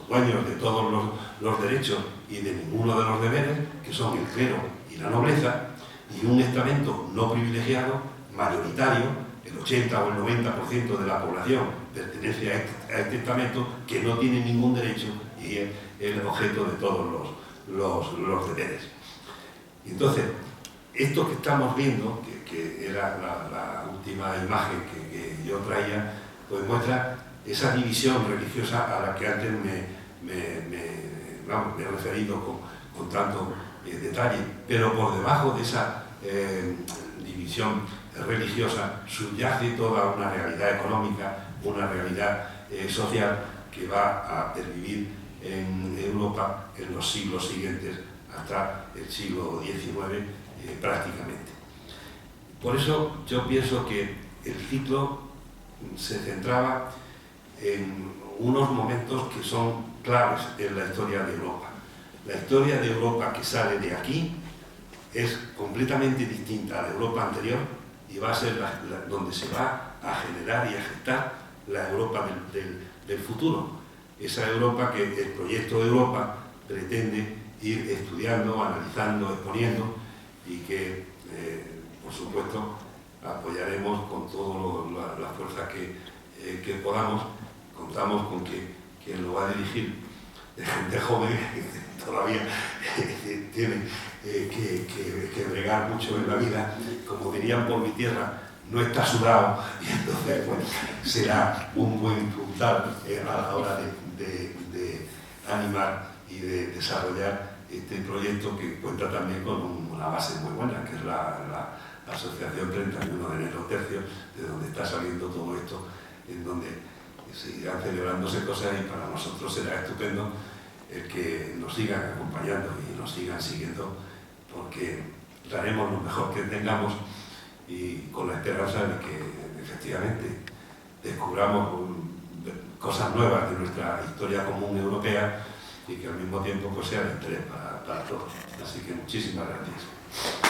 dueños de todos los derechos y de ninguno de los deberes, que son el clero y la nobleza, y un estamento no privilegiado, mayoritario, el 80 o el 90% de la población pertenece a este estamento, que no tiene ningún derecho y es el objeto de todos los deberes. Y entonces, esto que estamos viendo, que era la última imagen que yo traía, pues muestra esa división religiosa a la que antes me he referido con tanto detalle, pero por debajo de esa división religiosa subyace toda una realidad económica, una realidad social que va a pervivir en Europa en los siglos siguientes, hasta el siglo XIX prácticamente. Por eso yo pienso que el ciclo se centraba en unos momentos que son claves en la historia de Europa. La historia de Europa que sale de aquí es completamente distinta a la Europa anterior y va a ser donde se va a generar y a gestar la Europa del futuro. Esa Europa que el proyecto de Europa pretende ir estudiando, analizando, exponiendo, y que, por supuesto, apoyaremos con todas las fuerzas que podamos. Contamos con que quien lo va a dirigir es gente joven que todavía tiene que bregar mucho en la vida, como dirían por mi tierra, no está sudado, y entonces pues, será un buen puntal a la hora de animar y de desarrollar este proyecto, que cuenta también con una base muy buena, que es la Asociación 31 de Enero Tercio, de donde está saliendo todo esto, en donde seguirán celebrándose cosas, y para nosotros será estupendo el que nos sigan acompañando y nos sigan siguiendo, porque daremos lo mejor que tengamos, y con la esperanza de que efectivamente descubramos cosas nuevas de nuestra historia común europea, y que al mismo tiempo pues, sea de interés para todos. Así que muchísimas gracias.